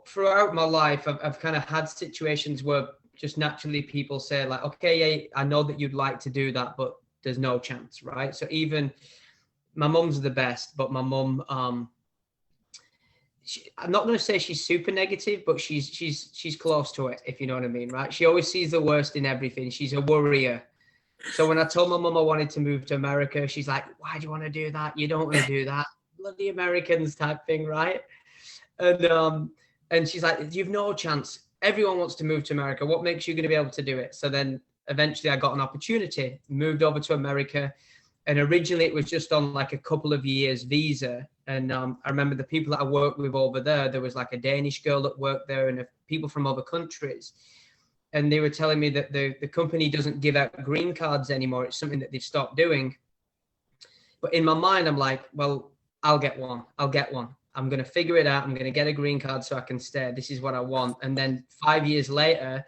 throughout my life, I've kind of had situations where just naturally people say, like, okay, yeah, I know that you'd like to do that, but there's no chance, right? So even my mum's the best, but my mum, I'm not going to say she's super negative, but she's close to it, if you know what I mean, right? She always sees the worst in everything. She's a worrier. So when I told my mum I wanted to move to America, she's like, why do you want to do that? You don't want to do that. Bloody Americans type thing, right? And she's like, you've no chance. Everyone wants to move to America. What makes you going to be able to do it? So then eventually I got an opportunity, moved over to America. And originally it was just on like a couple of years visa. And I remember the people that I worked with over there was like a Danish girl that worked there and people from other countries. And they were telling me that the company doesn't give out green cards anymore. It's something that they've stopped doing. But in my mind, I'm like, well, I'll get one. I'm going to figure it out. I'm going to get a green card so I can stay. This is what I want. And then 5 years later,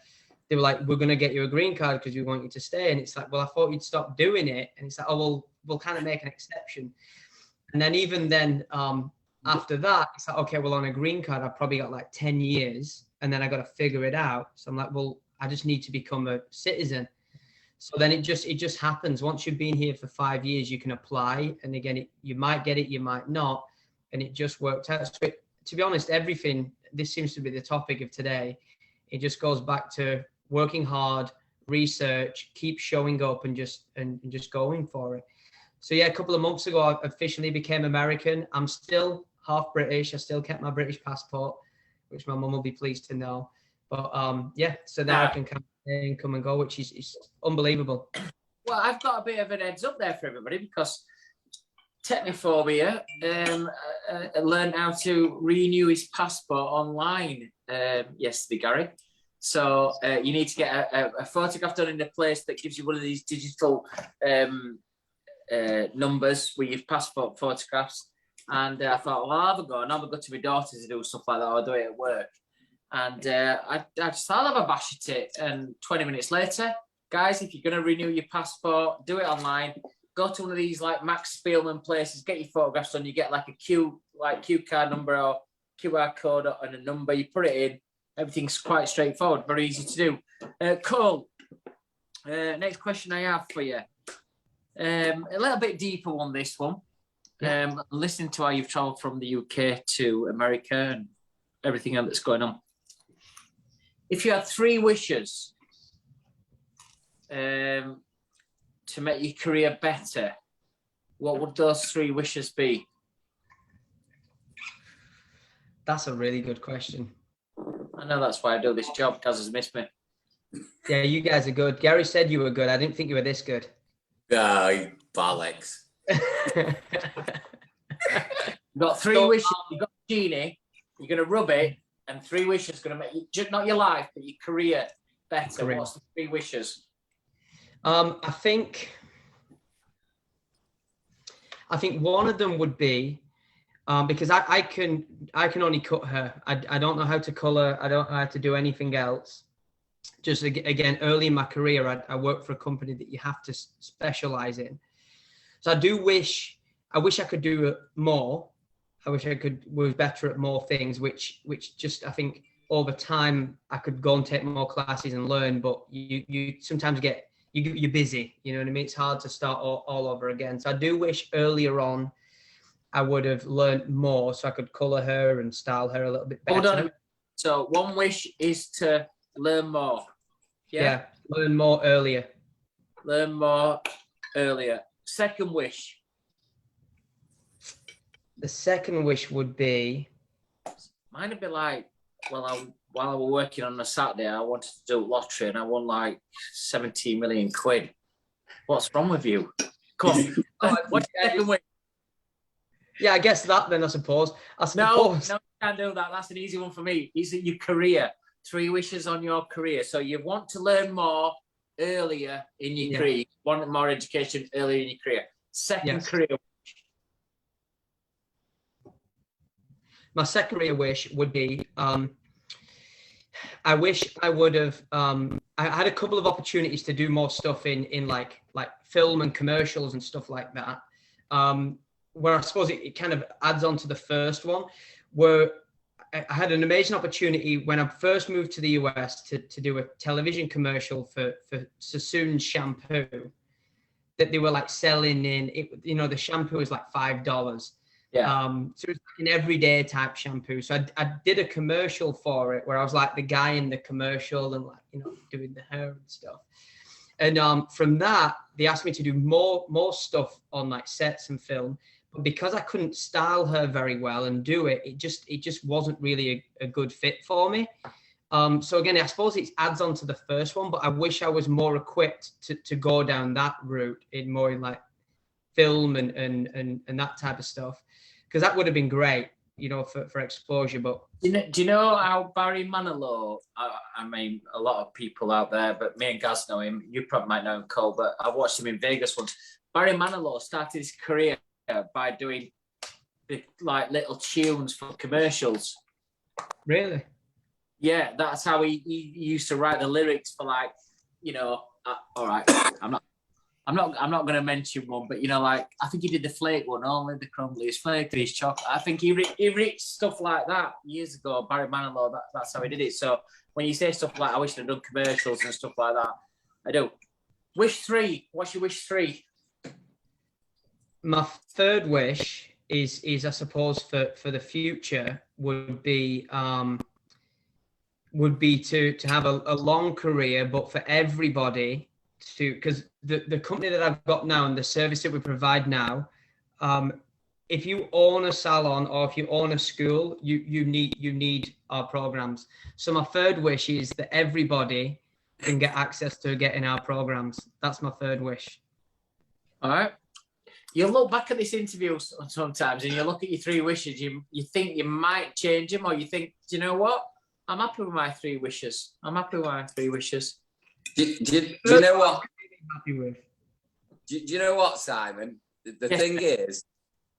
they were like, we're going to get you a green card because we want you to stay. And it's like, well, I thought you'd stop doing it. And it's like, oh, well, we'll kind of make an exception. And then even then, after that, it's like, okay, well, on a green card, I've probably got like 10 years and then I got to figure it out. So I'm like, well, I just need to become a citizen. So then it just happens. Once you've been here for 5 years, you can apply. And again, you might get it, you might not. And it just worked out. So to be honest, everything, this seems to be the topic of today. It just goes back to working hard, research, keep showing up and just going for it. So yeah, a couple of months ago, I officially became American. I'm still half British. I still kept my British passport, which my mum will be pleased to know. But yeah, so now I can come and go, which is unbelievable. Well, I've got a bit of an heads up there for everybody because Technophobia learned how to renew his passport online yesterday, Gary. So you need to get a photograph done in a place that gives you one of these digital numbers with your passport photographs. And I thought, well, I'll have a go. And I'll go to my daughter to do stuff like that. I'll do it at work. And I just thought I'll have a bash at it. And 20 minutes later, guys, if you're going to renew your passport, do it online. Go to one of these like Max Spielman places, get your photographs done. You get like a Q card number or QR code and a number. You put it in. Everything's quite straightforward, very easy to do. Cole, next question I have for you. A little bit deeper on this one. Listening to how you've travelled from the UK to America and everything else that's going on. If you had 3 wishes to make your career better, what would those 3 wishes be? That's a really good question. I know that's why I do this job. Kaz has missed me. Yeah, you guys are good. Gary said you were good. I didn't think you were this good. Bollocks. You've got 3 wishes. You've got a genie. You're going to rub it, and 3 wishes going to make you, just not your life, but your career better. What's the 3 wishes? I think one of them would be because I can only cut hair. I don't know how to color. I don't know how to do anything else. Just again, early in my career, I worked for a company that you have to specialize in. So I wish I could do more. I wish I was better at more things, which just, I think over time I could go and take more classes and learn, but you sometimes you're busy, you know what I mean? It's hard to start all over again. So I do wish earlier on I would have learned more so I could color her and style her a little bit better. Hold on. So one wish is to learn more. Yeah, learn more earlier. Learn more earlier. Second wish. The second wish would be... Mine would be like, while I was working on a Saturday, I wanted to do lottery and I won like 17 million quid. What's wrong with you? Come on. What's your second wish? Yeah, I guess that then, I suppose. No, you can't do that. That's an easy one for me. Is it your career? 3 wishes on your career. So you want to learn more earlier in your career. You want more education earlier in your career. Second career. My second career wish would be, I wish I would have, I had a couple of opportunities to do more stuff in like film and commercials and stuff like that. Where I suppose it kind of adds on to the first one, where I had an amazing opportunity when I first moved to the US to do a television commercial for Sassoon shampoo that they were like selling in, the shampoo was like $5. Yeah. So it was like an everyday type shampoo. So I did a commercial for it where I was like the guy in the commercial and like, doing the hair and stuff. And from that, they asked me to do more stuff on like sets and film. But because I couldn't style her very well and do it, it just wasn't really a good fit for me. So again, I suppose it adds on to the first one, but I wish I was more equipped to go down that route in more in like film and that type of stuff, because that would have been great, for exposure. But do you know how Barry Manilow? I mean, a lot of people out there, but me and Gaz know him. You probably might know him, Cole, but I watched him in Vegas once. Barry Manilow started his career by doing like little tunes for commercials. Really? Yeah, that's how he used to write the lyrics for like, all right, I'm not I'm not going to mention one, but like I think he did the flake one, only the crumbliest flake is chocolate. I think he reached stuff like that years ago. Barry Manilow, that's how he did it. So when you say stuff like I wish I'd done commercials and stuff like that, I do. Wish 3. What's your wish 3? My third wish is I suppose for the future would be to have a long career, but for everybody because the company that I've got now and the service that we provide now, if you own a salon or if you own a school, you need our programs. So my third wish is that everybody can get access to getting our programs. That's my third wish. All right. You look back at this interview sometimes and you look at your 3 wishes, you think you might change them, or you think, do you know what? I'm happy with my 3 wishes. Do you know what? Happy with. Do you know what, Simon? The thing is,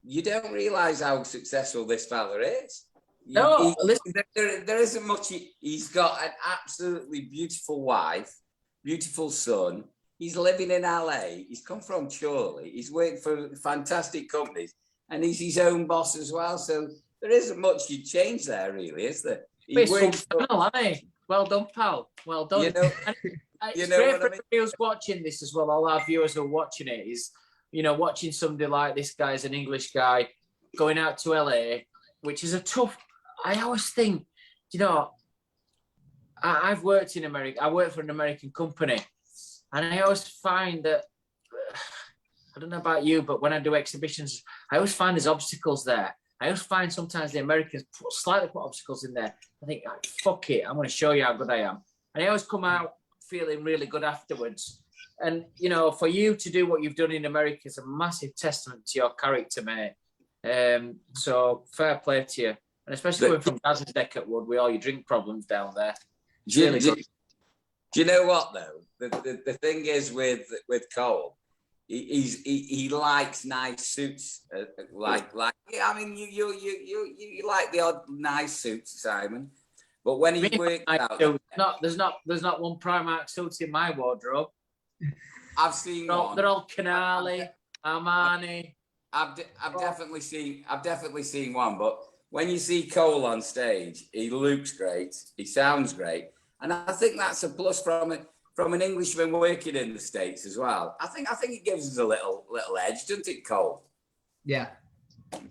you don't realise how successful this fella is. No, listen, there isn't much. He's got an absolutely beautiful wife, beautiful son. He's living in LA. He's come from Chorley. He's worked for fantastic companies, and he's his own boss as well. So there isn't much you'd change there, really, is there? Well done, pal. Well done. It's great for everybody who's watching this as well. All our viewers who are watching it is, watching somebody like this guy as an English guy going out to LA, which is a tough. I always think, I've worked in America. I work for an American company, and I always find that. I don't know about you, but when I do exhibitions, I always find there's obstacles there. I always find sometimes the Americans slightly put obstacles in there. I think, fuck it, I'm going to show you how good I am. And I always come out feeling really good afterwards. And, for you to do what you've done in America is a massive testament to your character, mate. So fair play to you. And especially coming from Gaz's neck at Wood with all your drink problems down there. Do you know what, though? The thing is with Cole, he likes nice suits. You like the odd nice suits, Simon. But when he works out, there's not one Primark suit in my wardrobe. I've seen one. They're all Canali, Armani. I've definitely seen one. But when you see Cole on stage, he looks great. He sounds great, and I think that's a plus from an Englishman working in the States as well. I think it gives us a little edge, doesn't it, Cole? Yeah.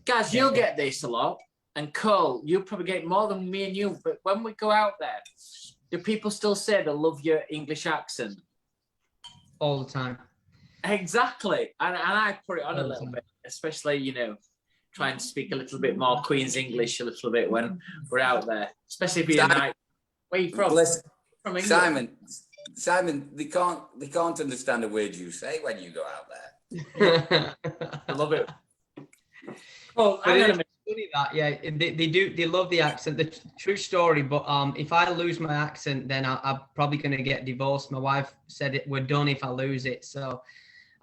Guys, you'll get this a lot. And Cole, you'll probably get more than me and you. But when we go out there, do people still say they love your English accent? All the time. Exactly. And I put it on a little bit, especially, trying to speak a little bit more Queen's English a little bit when we're out there. Especially if you're like, where are you from? Listen, from England. Simon, they can't understand a word you say when you go out there. I love it. Oh, funny that, yeah, they love the accent. The true story, but if I lose my accent, then I'm probably going to get divorced. My wife said we're done if I lose it, so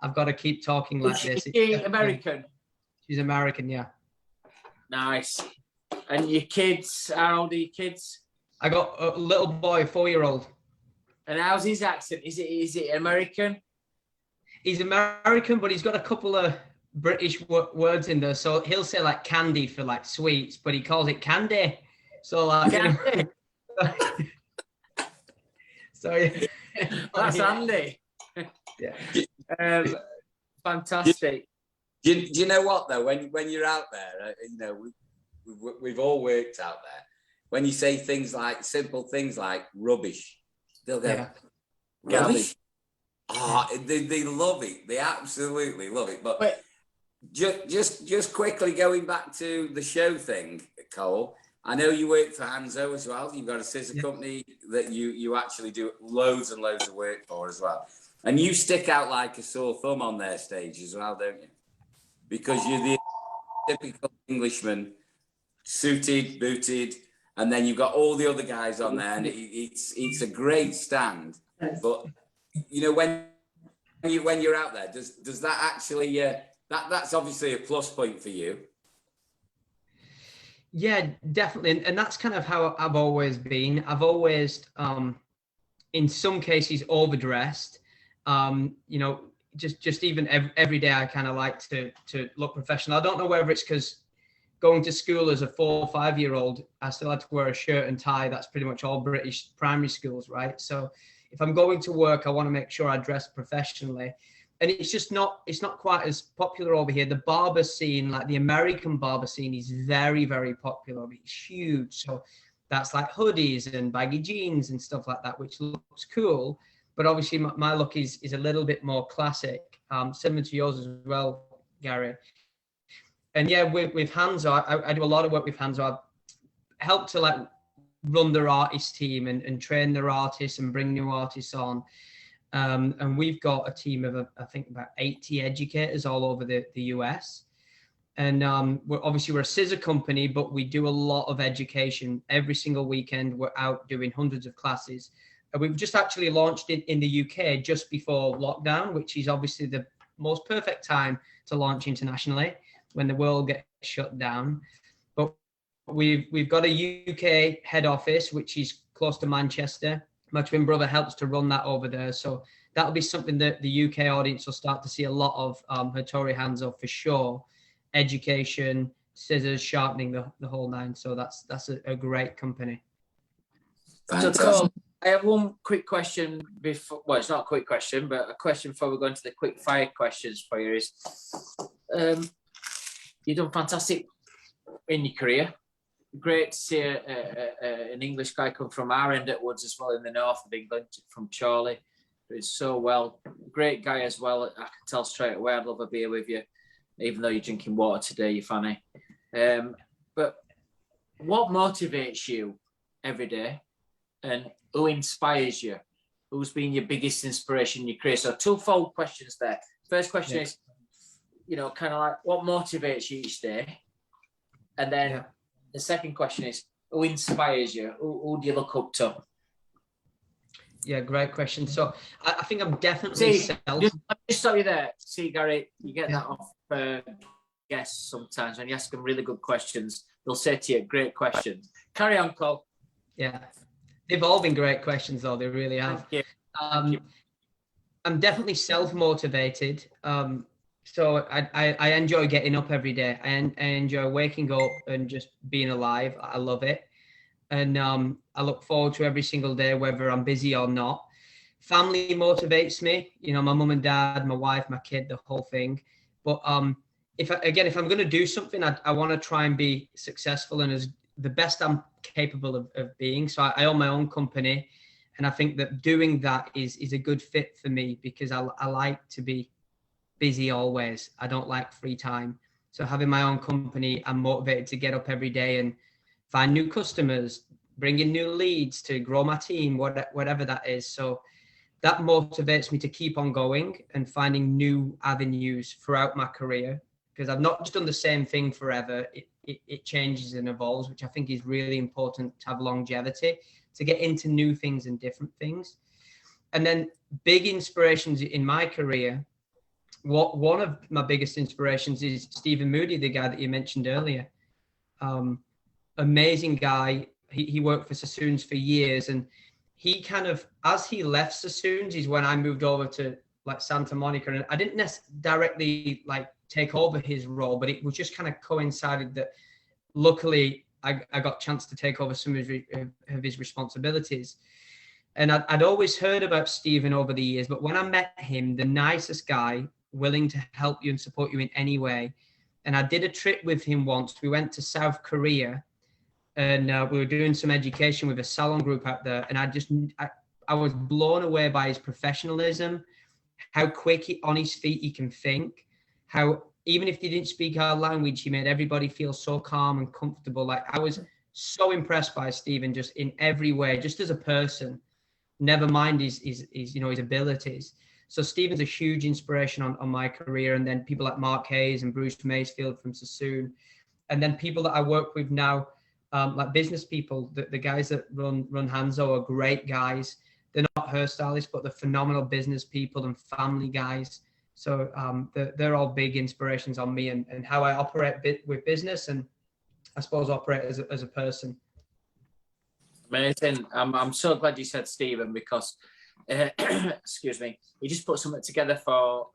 I've got to keep talking like this. Is she American? She's American, yeah. Nice. And your kids, how old are your kids? I got a little boy, 4-year-old. And how's his accent? Is it American? He's American, but he's got a couple of British words in there. So he'll say like candy for like sweets, but he calls it candy. So like, candy. So yeah. That's handy. Yeah. Do Fantastic. you know what though? When you're out there, we've all worked out there. When you say simple things like rubbish, they'll go, rubbish. They love it. They absolutely love it. But just quickly going back to the show thing, Cole. I know you work for Hanzo as well. You've got a scissor company that you actually do loads and loads of work for as well. And you stick out like a sore thumb on their stage as well, don't you? Because you're the typical Englishman, suited, booted, and then you've got all the other guys on there, and it's a great stand. But when you're out there, does that actually that's obviously a plus point for you? Yeah, definitely, and that's kind of how I've always been. I've always, in some cases, overdressed. just even every day, I kind of like to look professional. I don't know whether it's because going to school as a 4 or 5 year old, I still had to wear a shirt and tie. That's pretty much all British primary schools, right? So if I'm going to work, I want to make sure I dress professionally. And it's not quite as popular over here. The barber scene, like the American barber scene, is very, very popular. It's huge. So that's like hoodies and baggy jeans and stuff like that, which looks cool. But obviously my look is a little bit more classic, similar to yours as well, Gary. And yeah, with Hanzo, I do a lot of work with Hanzo. I help to like run their artist team and train their artists and bring new artists on. And we've got a team of, I think, about 80 educators all over the US. And we're a scissor company, but we do a lot of education. Every single weekend, we're out doing hundreds of classes. And we've just actually launched in the UK just before lockdown, which is obviously the most perfect time to launch internationally when the world gets shut down. But we've got a UK head office, which is close to Manchester. My twin brother helps to run that over there. So that'll be something that the UK audience will start to see a lot of Hattori Hanzo for sure. Education, scissors, sharpening, the whole nine. So that's a great company. So Cole, I have one quick question before, well, it's not a quick question, but a question before we go into the quick fire questions for you is, you've done fantastic in your career. Great to see an English guy come from our end at Woods as well in the north of England, from Chorley. Doing so well. Great guy as well. I can tell straight away I'd love a beer with you, even though you're drinking water today, you Fanny. But what motivates you every day, and who inspires you? Who's been your biggest inspiration in your career? So twofold questions there. First question is, kind of like what motivates you each day? And then the second question is, who inspires you? Who do you look up to? Yeah, great question. So I think I'm definitely let me just stop you there. See, Gary, you get that off guests sometimes when you ask them really good questions. They'll say to you, great questions. Carry on, Cole. Yeah. They've all been great questions, though. They really have. Thank you. I'm definitely self-motivated. So I enjoy getting up every day. I enjoy waking up and just being alive. I love it. And I look forward to every single day, whether I'm busy or not. Family motivates me. My mum and dad, my wife, my kid, the whole thing. But if I'm going to do something, I want to try and be successful and as the best I'm capable of being. So I own my own company. And I think that doing that is a good fit for me because I like to be busy always. I don't like free time. So having my own company, I'm motivated to get up every day and find new customers, bring in new leads to grow my team, whatever that is. So that motivates me to keep on going and finding new avenues throughout my career because I've not just done the same thing forever. It changes and evolves, which I think is really important to have longevity, to get into new things and different things. And then big inspirations in my career. One of my biggest inspirations is Stephen Moody, the guy that you mentioned earlier. Amazing guy. He worked for Sassoons for years, and he kind of, as he left Sassoons, is when I moved over to like Santa Monica, and I didn't directly like take over his role, but it was just kind of coincided that luckily I got a chance to take over some of his responsibilities. And I'd always heard about Stephen over the years, but when I met him, the nicest guy, willing to help you and support you in any way. And I did a trip with him once. We went to South Korea and we were doing some education with a salon group out there. And I was blown away by his professionalism, how quick on his feet he can think, how even if he didn't speak our language, he made everybody feel so calm and comfortable. Like I was so impressed by Stephen just in every way, just as a person, never mind his abilities. So Stephen's a huge inspiration on my career. And then people like Mark Hayes and Bruce Maysfield from Sassoon. And then people that I work with now, like business people, the guys that run Hanzo are great guys. They're not hairstylists, but they're phenomenal business people and family guys. So they're all big inspirations on me and how I operate with business and I suppose operate as a person. Amazing. I'm so glad you said Stephen because excuse me, he just put something together for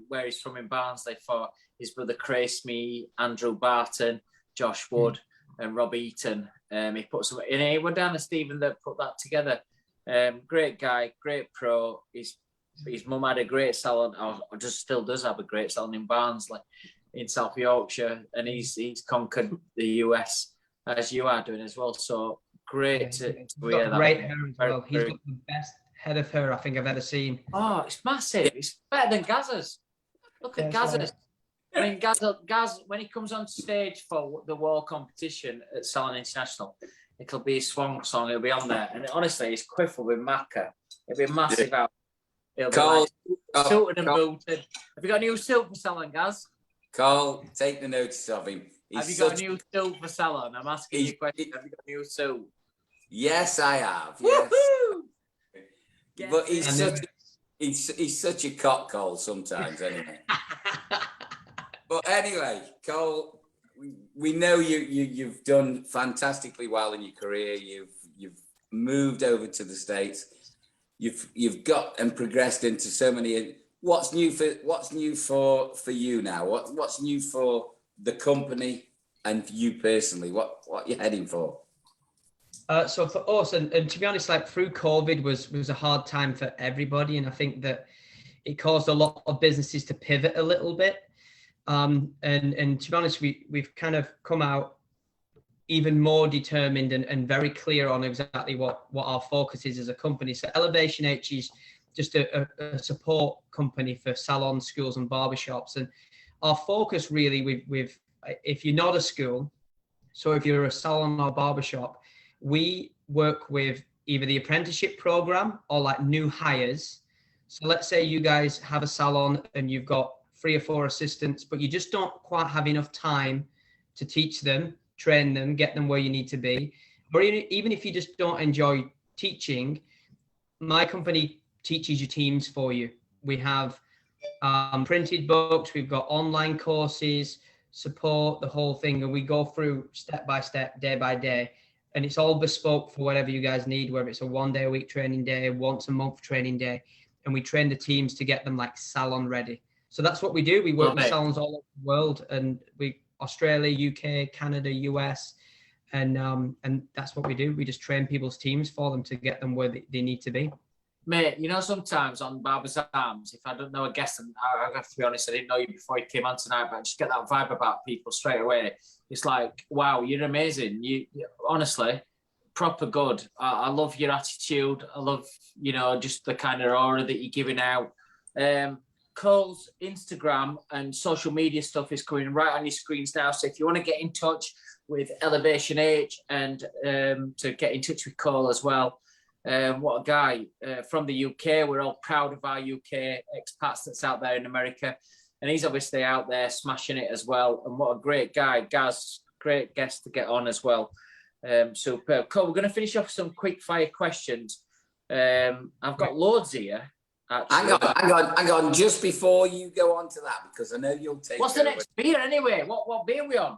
where he's from in Barnsley for his brother Chris, me, Andrew Barton, Josh Wood, and Rob Eaton. He put something in. He went down to Stephen that put that together. Great guy, great pro. His mum had a great salon, or just still does have a great salon in Barnsley, in South Yorkshire, and he's conquered the US as you are doing as well. So great to hear that. Great hair as well. He's got the best head of hair I think I've ever seen. Oh, it's massive. It's better than Gaz's. Look at Gaz's. Right. I mean, Gaz, when he comes on stage for the Wahl competition at Salon International, it'll be a swan song. It'll be on there, and honestly, his quiff will be macca. It'll be massive out. It'll be like suited and booted. Have you got a new suit for Salon, Gaz? Carl, take the notice of him. Have you got a new suit for Salon? I'm asking you a question. Have you got a new suit? Yes, I have. Yes. But he's such a cockcall sometimes, anyway. But anyway, Cole, we know you've done fantastically well in your career. You've moved over to the States. You've got and progressed into so many. What's new for you now? What's new for the company and you personally? What you're heading for? So for us, and to be honest, like through COVID was a hard time for everybody, and I think that it caused a lot of businesses to pivot a little bit. And to be honest, we've kind of come out even more determined and very clear on exactly what our focus is as a company. So Elevation H is just a support company for salons, schools, and barbershops. And our focus really, if you're not a school, so if you're a salon or barbershop, we work with either the apprenticeship program or like new hires. So let's say you guys have a salon and you've got 3 or 4 assistants, but you just don't quite have enough time to teach them, train them, get them where you need to be. Or even if you just don't enjoy teaching, my company teaches your teams for you. We have printed books, we've got online courses, support, the whole thing, and we go through step by step, day by day. And it's all bespoke for whatever you guys need, whether it's a 1 day a week training day, once a month training day. And we train the teams to get them like salon ready. So that's what we do. We work with salons all over the world, and Australia, UK, Canada, US, and that's what we do. We just train people's teams for them to get them where they need to be. Mate, you know, sometimes on Barbers Arms, if I don't know a guest, and I have to be honest, I didn't know you before you came on tonight, but I just get that vibe about people straight away. It's like, wow, you're amazing. You honestly, proper good. I love your attitude. I love, just the kind of aura that you're giving out. Cole's Instagram and social media stuff is coming right on your screens now. So if you want to get in touch with Elevation H and to get in touch with Cole as well, what a guy from the UK. We're all proud of our UK expats that's out there in America. And he's obviously out there smashing it as well. And what a great guy. Gaz, great guest to get on as well. Superb. Cole, we're going to finish off some quick fire questions. I've got loads here. Hang on. Just before you go on to that, because I know you'll take. What's the next beer anyway? What beer are we on?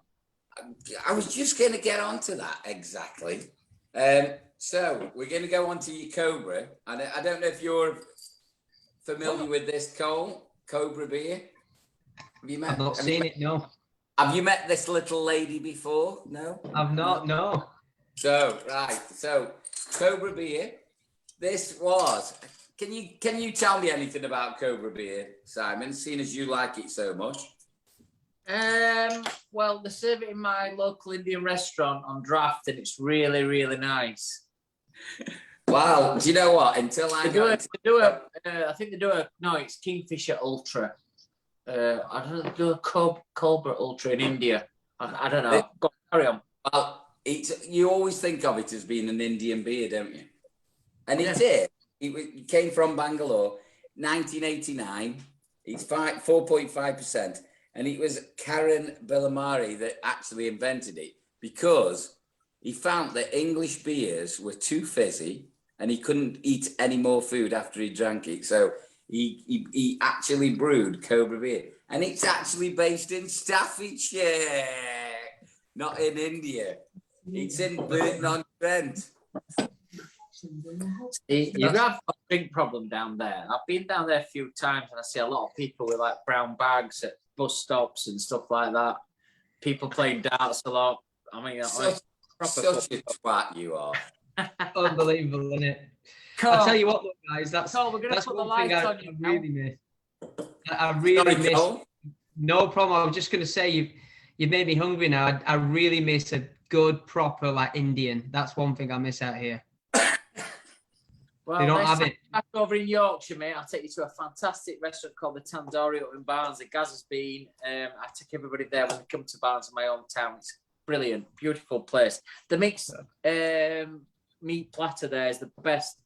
I was just going to get on to that exactly. So we're going to go on to your Cobra, and I don't know if you're familiar with this, Cole. Cobra Beer. Have you met? I've not seen it. No. Have you met this little lady before? No. I've not. No. So Cobra Beer. This was. Can you tell me anything about Cobra Beer, Simon, seeing as you like it so much? Well, they serve it in my local Indian restaurant on draft, and it's really, really nice. Well, do you know what? Until I it's Kingfisher Ultra. I don't know, they do a Cobra Ultra in India. I don't know. Go, carry on. Well, you always think of it as being an Indian beer, don't you? And it is. It came from Bangalore, 1989. It's 4.5%. And it was Karen Bellamari that actually invented it because he found that English beers were too fizzy and he couldn't eat any more food after he drank it. So he actually brewed Cobra Beer. And it's actually based in Staffordshire, not in India. It's in Burton-on-Trent. You have a drink problem down there. I've been down there a few times and I see a lot of people with like brown bags at bus stops and stuff like that. People playing darts a lot. I mean, such a twat you are. Unbelievable, isn't it? Cole, I'll tell you what, look, guys, we're going to put the one thing lights I on you really miss. I really miss. Cole? No problem. I was just going to say you've made me hungry now. I really miss a good proper like Indian. That's one thing I miss out here. Well, they don't have it. Back over in Yorkshire, mate, I'll take you to a fantastic restaurant called the Tandoori up in Barnes. The Gaz has been. I take everybody there when they come to Barnes in my hometown. It's brilliant, beautiful place. The mixed meat platter there is the best.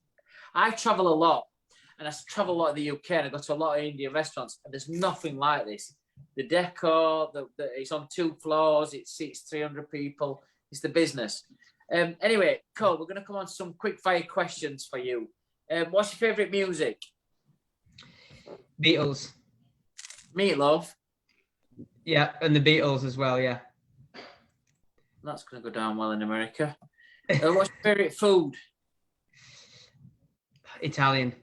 I travel a lot, and I travel a lot in the UK, and I go to a lot of Indian restaurants, and there's nothing like this. The decor, it's on 2 floors, it seats 300 people. It's the business. Anyway, Cole, we're going to come on to some quick fire questions for you. What's your favourite music? Beatles. Meatloaf? Yeah, and the Beatles as well, yeah. That's going to go down well in America. What's your favourite food? Italian.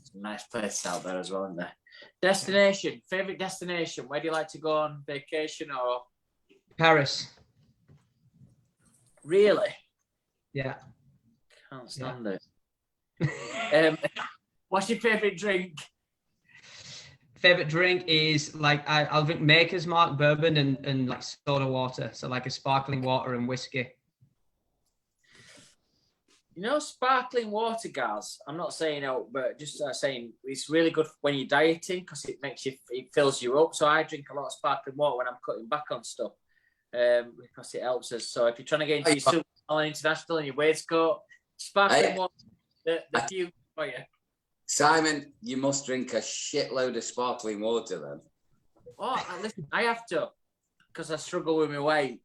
Some nice places out there as well, isn't there? Destination, favourite destination. Where do you like to go on vacation or? Paris. Really? Yeah. Can't stand it. What's your favourite drink? Favorite drink is like I'll drink Maker's Mark bourbon and like soda water, so like a sparkling water and whiskey. You know, sparkling water, guys. I'm not saying but just saying it's really good when you're dieting because it fills you up. So I drink a lot of sparkling water when I'm cutting back on stuff because it helps us. So if you're trying to get into your Super International and your waistcoat, sparkling water, the few for you. Simon, you must drink a shitload of sparkling water then. Oh, listen, I have to because I struggle with my weight.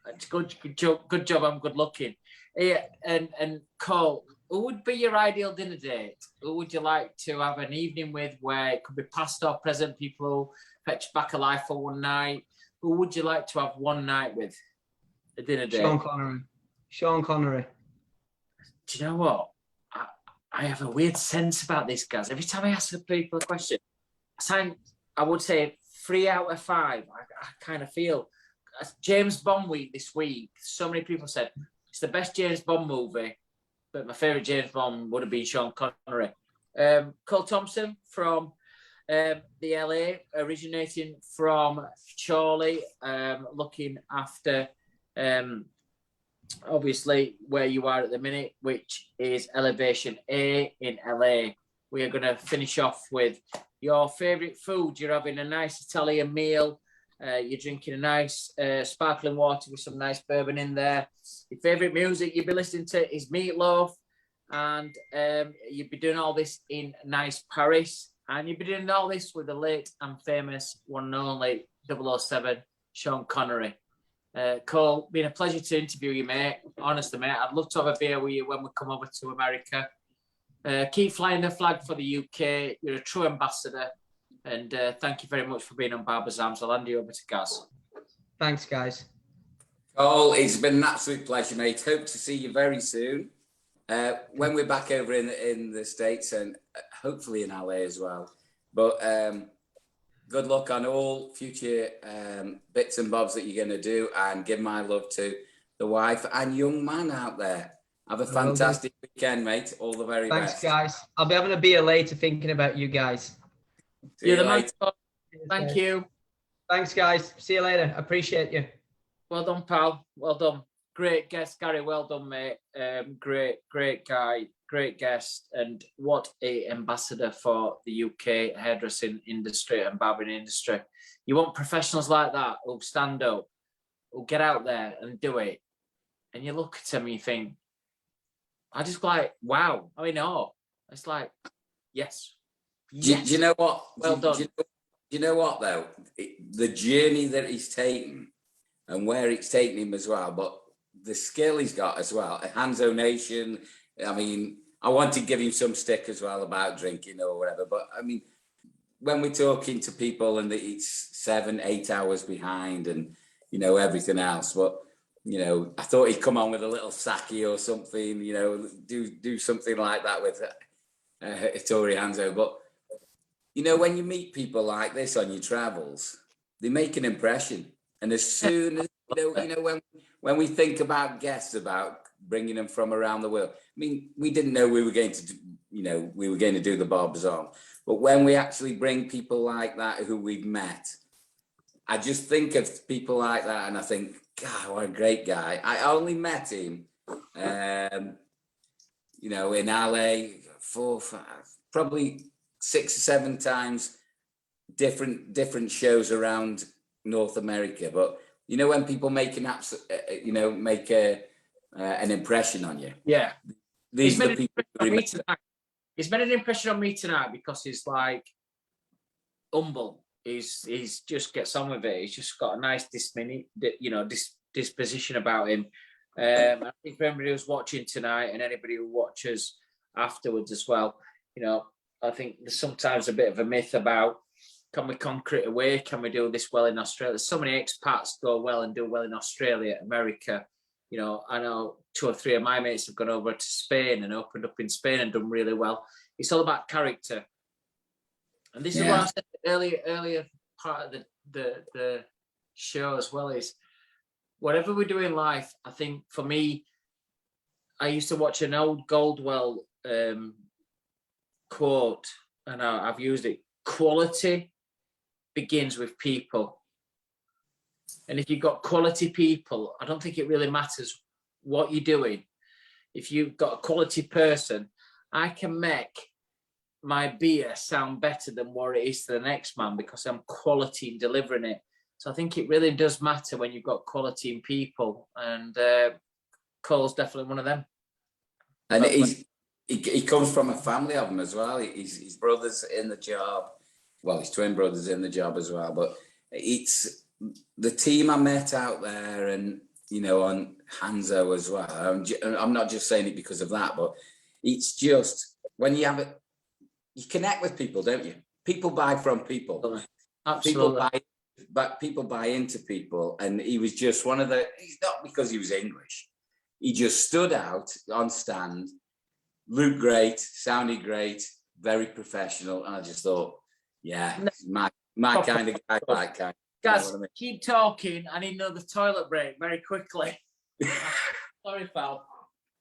It's good job. I'm good looking. Yeah, and Cole, who would be your ideal dinner date? Who would you like to have an evening with where it could be past or present people who fetch back alive for one night? Who would you like to have one night with? A dinner date? Sean Connery. Do you know what? I have a weird sense about this, guys. Every time I ask people a question, I would say 3 out of 5. I kind of feel James Bond week this week. So many people said it's the best James Bond movie, but my favourite James Bond would have been Sean Connery. Cole Thompson from the LA, originating from Chorley, looking after obviously where you are at the minute, which is Elevation A in LA. We are going to finish off with your favourite food. You're having a nice Italian meal. You're drinking a nice sparkling water with some nice bourbon in there. Your favourite music you'll be listening to is Meatloaf. And you'll be doing all this in nice Paris. And you'll be doing all this with the late and famous one and only 007, Sean Connery. Cole, been a pleasure to interview you, mate. Honestly, mate, I'd love to have a beer with you when we come over to America. Keep flying the flag for the UK. You're a true ambassador. And thank you very much for being on Barbers Arms. I'll hand you over to Gaz. Thanks, guys. Cole, it's been an absolute pleasure, mate. Hope to see you very soon. When we're back over in the States and hopefully in LA as well. But good luck on all future bits and bobs that you're going to do, and give my love to the wife and young man out there. Have a fantastic weekend, mate. All the very best. Thanks, guys. I'll be having a beer later thinking about you guys. You're the man. Thank you. Thanks, guys. See you later. Appreciate you. Well done, pal. Well done. Great guest, Gary. Well done, mate. Great guy. Great guest. And what a ambassador for the UK hairdressing industry and barbering industry. You want professionals like that who'll stand up, who'll get out there and do it. And you look at them and you think, I just like, wow. I mean, no. It's like, yes. Do you know what? Well done. Do you know what, though? The journey that he's taken and where it's taken him as well, but the skill he's got as well. Hanzo Nation, I mean, I want to give him some stick as well about drinking or whatever, but I mean, when we're talking to people and it's 7-8 hours behind and, you know, everything else, but I thought he'd come on with a little sake or something, do something like that with Tori Hanzo. But, when you meet people like this on your travels, they make an impression. And as soon as, when we think about guests, about bringing them from around the world, I mean, we didn't know we were going to do the Barbers on. But when we actually bring people like that who we've met, I just think of people like that and I think, God, what a great guy. I only met him, in LA probably 6 or 7 times, different shows around North America. But when people make an impression on you. Yeah. These are the people who remember. He's made an impression on me tonight because he's like humble. He's just gets on with it. He's just got a nice disposition about him. I think for anybody who's watching tonight and anybody who watches afterwards as well, I think there's sometimes a bit of a myth about, can we conquer it away? Can we do this well in Australia? So many expats go well and do well in Australia, America. I know 2 or 3 of my mates have gone over to Spain and opened up in Spain and done really well. It's all about character. And this is what I said earlier part of the show as well, is whatever we do in life, I think for me, I used to watch an old Goldwell quote, and I've used it: quality begins with people. And if you've got quality people, I don't think it really matters what you're doing. If you've got a quality person, I can make my beer sound better than what it is to the next man because I'm quality in delivering it. So I think it really does matter when you've got quality in people, and Cole's definitely one of them. And he comes from a family of them as well. His brother's in the job. Well, his twin brother's in the job as well. But it's the team I met out there, and on Hanzo as well. I'm not just saying it because of that, but it's just when you have it, you connect with people, don't you? People buy from people. Absolutely. People buy into people, and he was just one of the. He's not because he was English. He just stood out on stand, looked great, sounded great, very professional, and I just thought, my kind of guy, that kind. Guys, keep talking. I need another toilet break very quickly. Sorry, pal.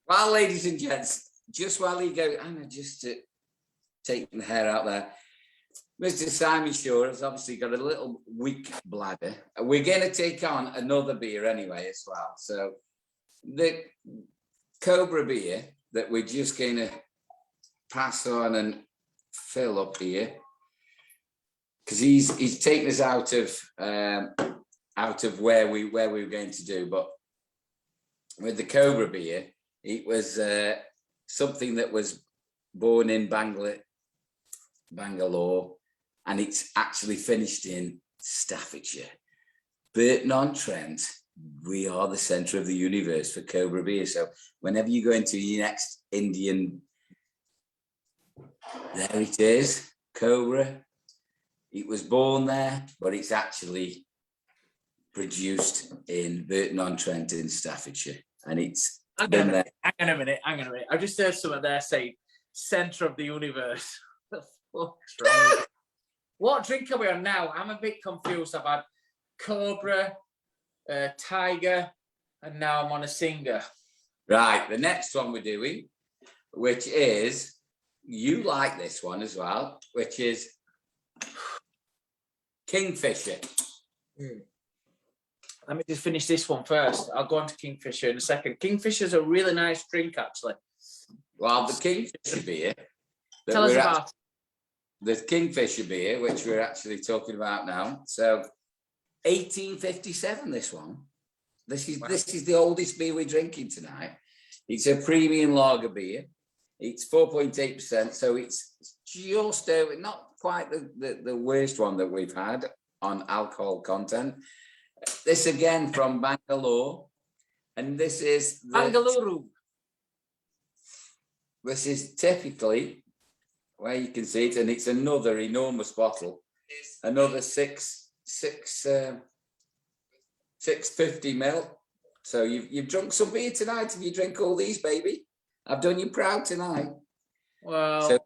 Well, ladies and gents, just while he goes, I'm just taking the hair out there. Mr. Simon Shaw has obviously got a little weak bladder. We're going to take on another beer anyway as well. So the Cobra Beer that we're just going to pass on and fill up here, because he's taken us out of where we were going to do. But with the Cobra Beer, it was something that was born in Bangalore, and it's actually finished in Staffordshire. Burton-on-Trent, we are the centre of the universe for Cobra Beer. So whenever you go into your next Indian, there it is, Cobra. It was born there, but it's actually produced in Burton-on-Trent in Staffordshire. And it's been there. Hang on a minute. I just heard someone there say centre of the universe. What drink are we on now? I'm a bit confused. I've had Cobra, Tiger, and now I'm on a Singer. Right, the next one we're doing, which is, you like this one as well, which is Kingfisher. Let me just finish this one first. I'll go on to Kingfisher in a second. Kingfisher's a really nice drink, actually. Well, the Kingfisher beer. Tell us about it. The Kingfisher beer, which we're actually talking about now. So, 1857, this one. This is the oldest beer we're drinking tonight. It's a premium lager beer. It's 4.8%, so it's just over, not quite the worst one that we've had on alcohol content. This again from Bangalore, and this is Bangalore. This is typically where you can see it, and it's another enormous bottle, another 650 ml. So you've drunk some beer tonight. If you drink all these, baby, I've done you proud tonight. Well, so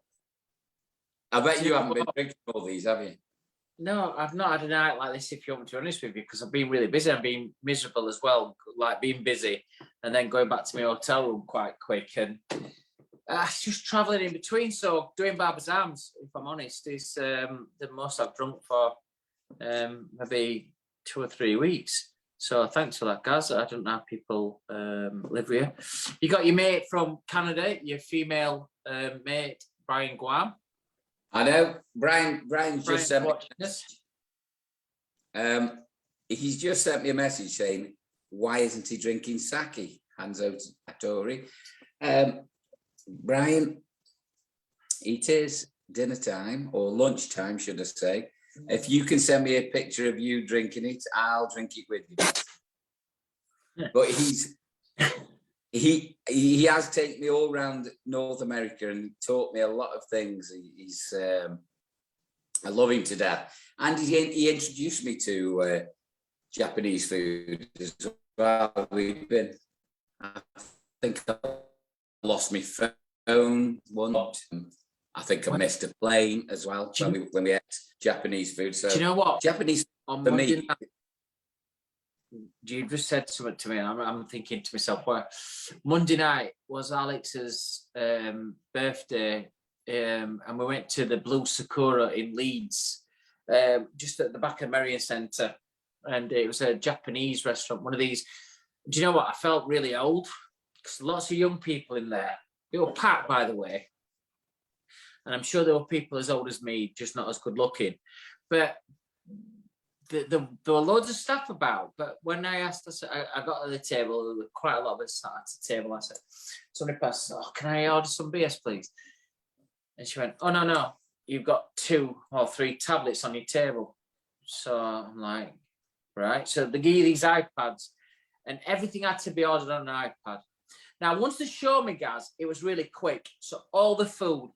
I bet you haven't been drinking all these, have you? No, I've not had a night like this, if you want me to be honest with you, because I've been really busy. I've been miserable as well, like being busy and then going back to my hotel room quite quick. And just travelling in between. So doing Barbers Arms, if I'm honest, is the most I've drunk for maybe 2 or 3 weeks. So thanks for that, guys. I don't know how people live here. You got your mate from Canada, your female mate, Brian Guam. I know. Brian's just sent me he's just sent me a message saying, why isn't he drinking sake? Hanzo Tori. Brian, it is dinner time, or lunchtime, should I say. If you can send me a picture of you drinking it, I'll drink it with you. But he has taken me all around North America and taught me a lot of things. I love him to death. And he introduced me to Japanese food as well. I think I lost my phone once. I think I missed a plane as well when we ate Japanese food. So do you know what? Japanese on for Monday me. Night, you just said something to me, and I'm thinking to myself, well, Monday night was Alex's birthday, and we went to the Blue Sakura in Leeds, just at the back of Marion Centre, and it was a Japanese restaurant, one of these. Do you know what? I felt really old because lots of young people in there. They were packed, by the way, and I'm sure there were people as old as me, just not as good looking, but there were loads of stuff about. But when I asked us, I got to the table, there was quite a lot of us sat at the table. I said, somebody passed, oh, can I order some beers, please? And she went, oh, no, you've got 2 or 3 tablets on your table. So I'm like, right. So they give you these iPads, and everything had to be ordered on an iPad. Now, once they showed me, guys, it was really quick. So all the food,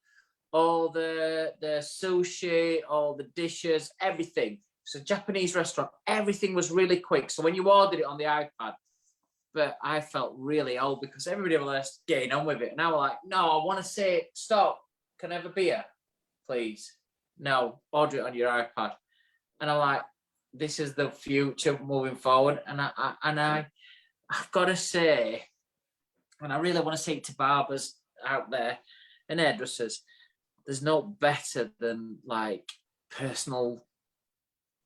all the sushi, all the dishes, everything. It's a Japanese restaurant. Everything was really quick. So when you ordered it on the iPad, but I felt really old because everybody was getting on with it. And I was like, no, I want to say, stop. Can I have a beer, please? No, order it on your iPad. And I'm like, this is the future moving forward. And I've got to say, and I really want to say it to barbers out there and hairdressers, there's no better than like personal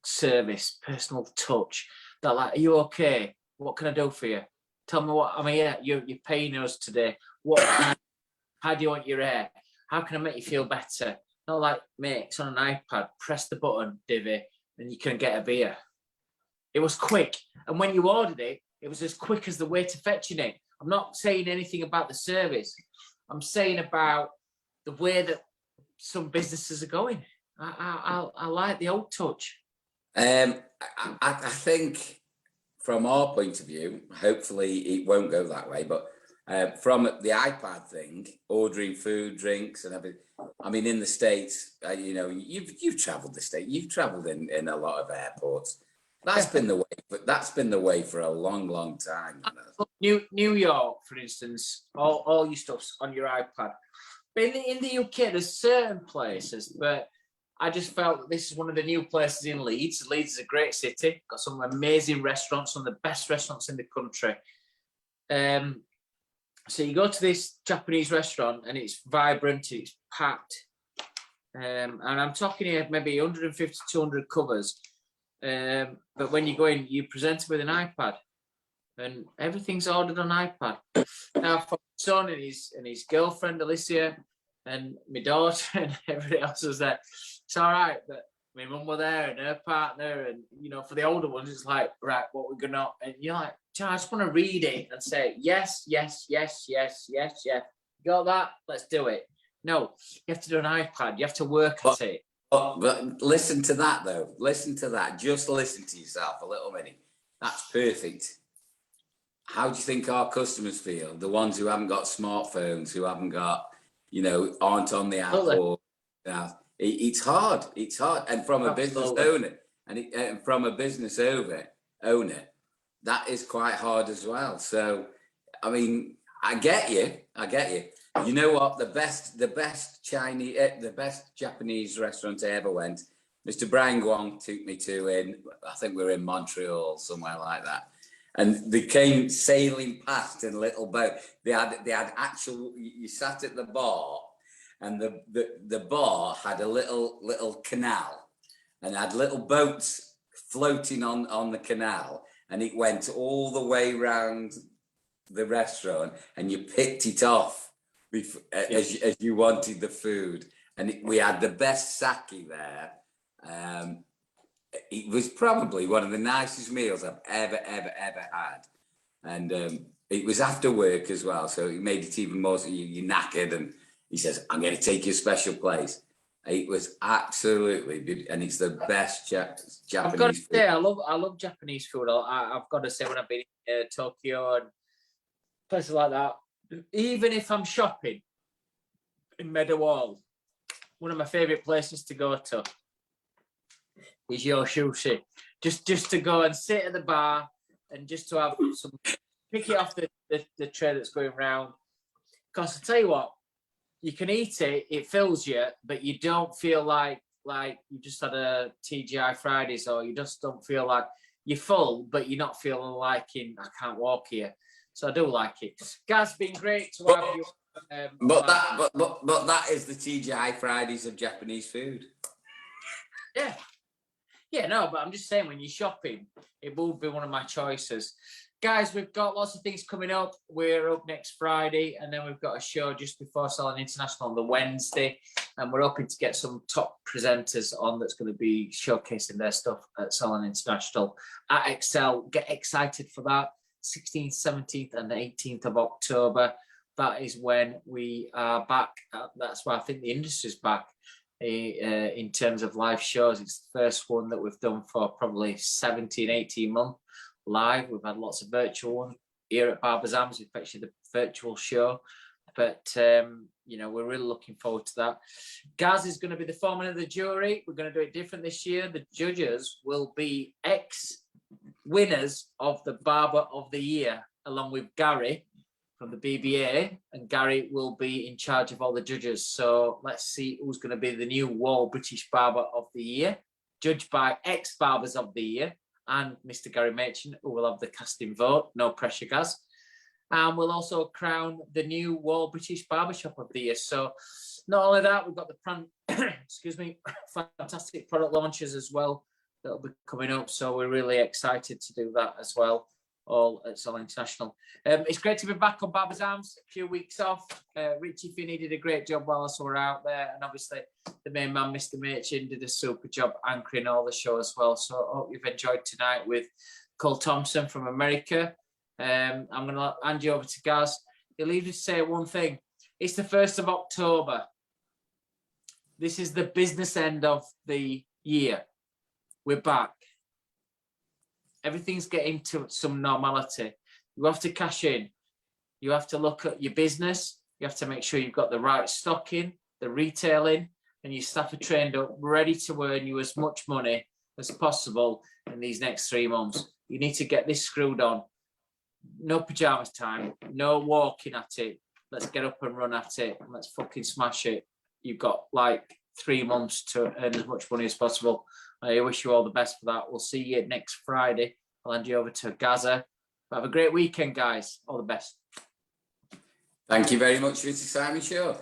service, personal touch. That like, are you okay? What can I do for you? Tell me what. I mean, yeah, you're paying us today. What? How do you want your hair? How can I make you feel better? Not like, mate, it's on an iPad. Press the button, divvy, and you can get a beer. It was quick, and when you ordered it, it was as quick as the waiter fetching it. I'm not saying anything about the service. I'm saying about the way that some businesses are going. I like the old touch. I think from our point of view, hopefully it won't go that way, but from the iPad thing, ordering food, drinks and everything. I mean, in the States, you've traveled the States, you've traveled in a lot of airports. That's been the way, but that's been the way for a long, long time. New York, for instance, all your stuff's on your iPad. But in the UK, there's certain places, but I just felt that this is one of the new places in Leeds. Leeds is a great city, got some amazing restaurants, some of the best restaurants in the country. So you go to this Japanese restaurant and it's vibrant, it's packed. And I'm talking here maybe 150, 200 covers. But when you go in, you present it with an iPad. And everything's ordered on iPad. Now, for my son and his girlfriend, Alicia, and my daughter and everybody else was there. It's all right, but my mum were there and her partner, and for the older ones, it's like, right, what we're gonna, and you're like, I just want to read it and say yes, yes, yes, yes, yes, yes. You got that? Let's do it. No, you have to do an iPad. You have to work at it. But listen to that though. Listen to that. Just listen to yourself a little minute. That's perfect. How do you think our customers feel? The ones who haven't got smartphones, who haven't got, aren't on the app, or it's hard. It's hard. And from a business owner, and from a business owner, that is quite hard as well. So, I mean, I get you. You know what? The best Chinese, the best Japanese restaurant I ever went, Mr. Brian Guang took me to I think we were in Montreal, somewhere like that. And they came sailing past in a little boat. They had actual, you sat at the bar, and the bar had a little canal, and had little boats floating on the canal, and it went all the way round the restaurant, and you picked it off as you wanted the food. And we had the best sake there. It was probably one of the nicest meals I've ever had. And it was after work as well, so it made it even more, so you're knackered, and he says, I'm going to take you a special place. It was absolutely beautiful, and it's the best Japanese I've got to food. say, I love Japanese food. I've got to say, when I've been in Tokyo and places like that, even if I'm shopping in Wahl, one of my favourite places to go to is Your Sushi. Just to go and sit at the bar and just to have some, pick it off the tray that's going round. Because I tell you what, you can eat it, it fills you, but you don't feel like you just had a TGI Fridays, or you just don't feel like you're full, but you're not feeling like I can't walk here. So I do like it. Gaz, been great to have you. But that is the TGI Fridays of Japanese food. Yeah, no, but I'm just saying, when you're shopping, it will be one of my choices. Guys, we've got lots of things coming up. We're up next Friday, and then we've got a show just before Salon International on the Wednesday, and we're hoping to get some top presenters on that's going to be showcasing their stuff at Salon International at Excel. Get excited for that. 16th, 17th, and the 18th of October. That is when we are back. That's why I think the industry's back in terms of live shows. It's the first one that we've done for probably 17, 18 months live. We've had lots of virtual ones here at Barbers Arms. We've actually the virtual show, but you know, we're really looking forward to that. Gaz is going to be the foreman of the jury. We're going to do it different this year. The judges will be ex-winners of the Barber of the Year, along with Gary from the BBA, and Gary will be in charge of all the judges. So let's see who's going to be the new Wahl British Barber of the Year, judged by ex-Barbers of the Year and Mr. Gary Machin, who will have the casting vote. No pressure, Gaz. And we'll also crown the new Wahl British Barbershop of the Year. So not only that, we've got the fantastic product launches as well that'll be coming up. So we're really excited to do that as well, all at Salon International. It's great to be back on Barbers Arms. A few weeks off. Richie Finney did a great job while we were out there, and obviously the main man, Mr. Machin, did a super job anchoring all the show as well. So I hope you've enjoyed tonight with Cole Thompson from America. I'm going to hand you over to Gaz. He'll leave you to say one thing. It's the 1st of October. This is the business end of the year. We're back. Everything's getting to some normality. You have to cash in. You have to look at your business. You have to make sure you've got the right stock in, the retailing, and your staff are trained up, ready to earn you as much money as possible in these next 3 months. You need to get this screwed on. No pajamas time. No walking at it. Let's get up and run at it, and let's fucking smash it. You've got like 3 months to earn as much money as possible. I wish you all the best for that. We'll see you next Friday. I'll hand you over to Gaza. Have a great weekend, guys. All the best. Thank you very much, Mr. Simon Shaw.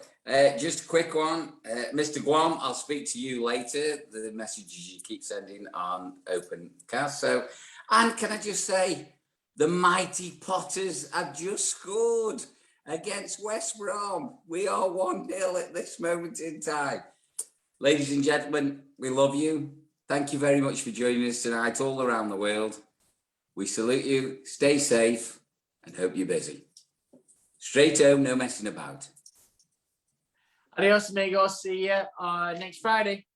Just a quick one. Mr. Guam, I'll speak to you later. The messages you keep sending on Opencast. So, and can I just say, the mighty Potters have just scored against West Brom. We are 1-0 at this moment in time. Ladies and gentlemen, we love you. Thank you very much for joining us tonight all around the world. We salute you, stay safe, and hope you're busy. Straight home, no messing about. Adios, amigos. See you next Friday.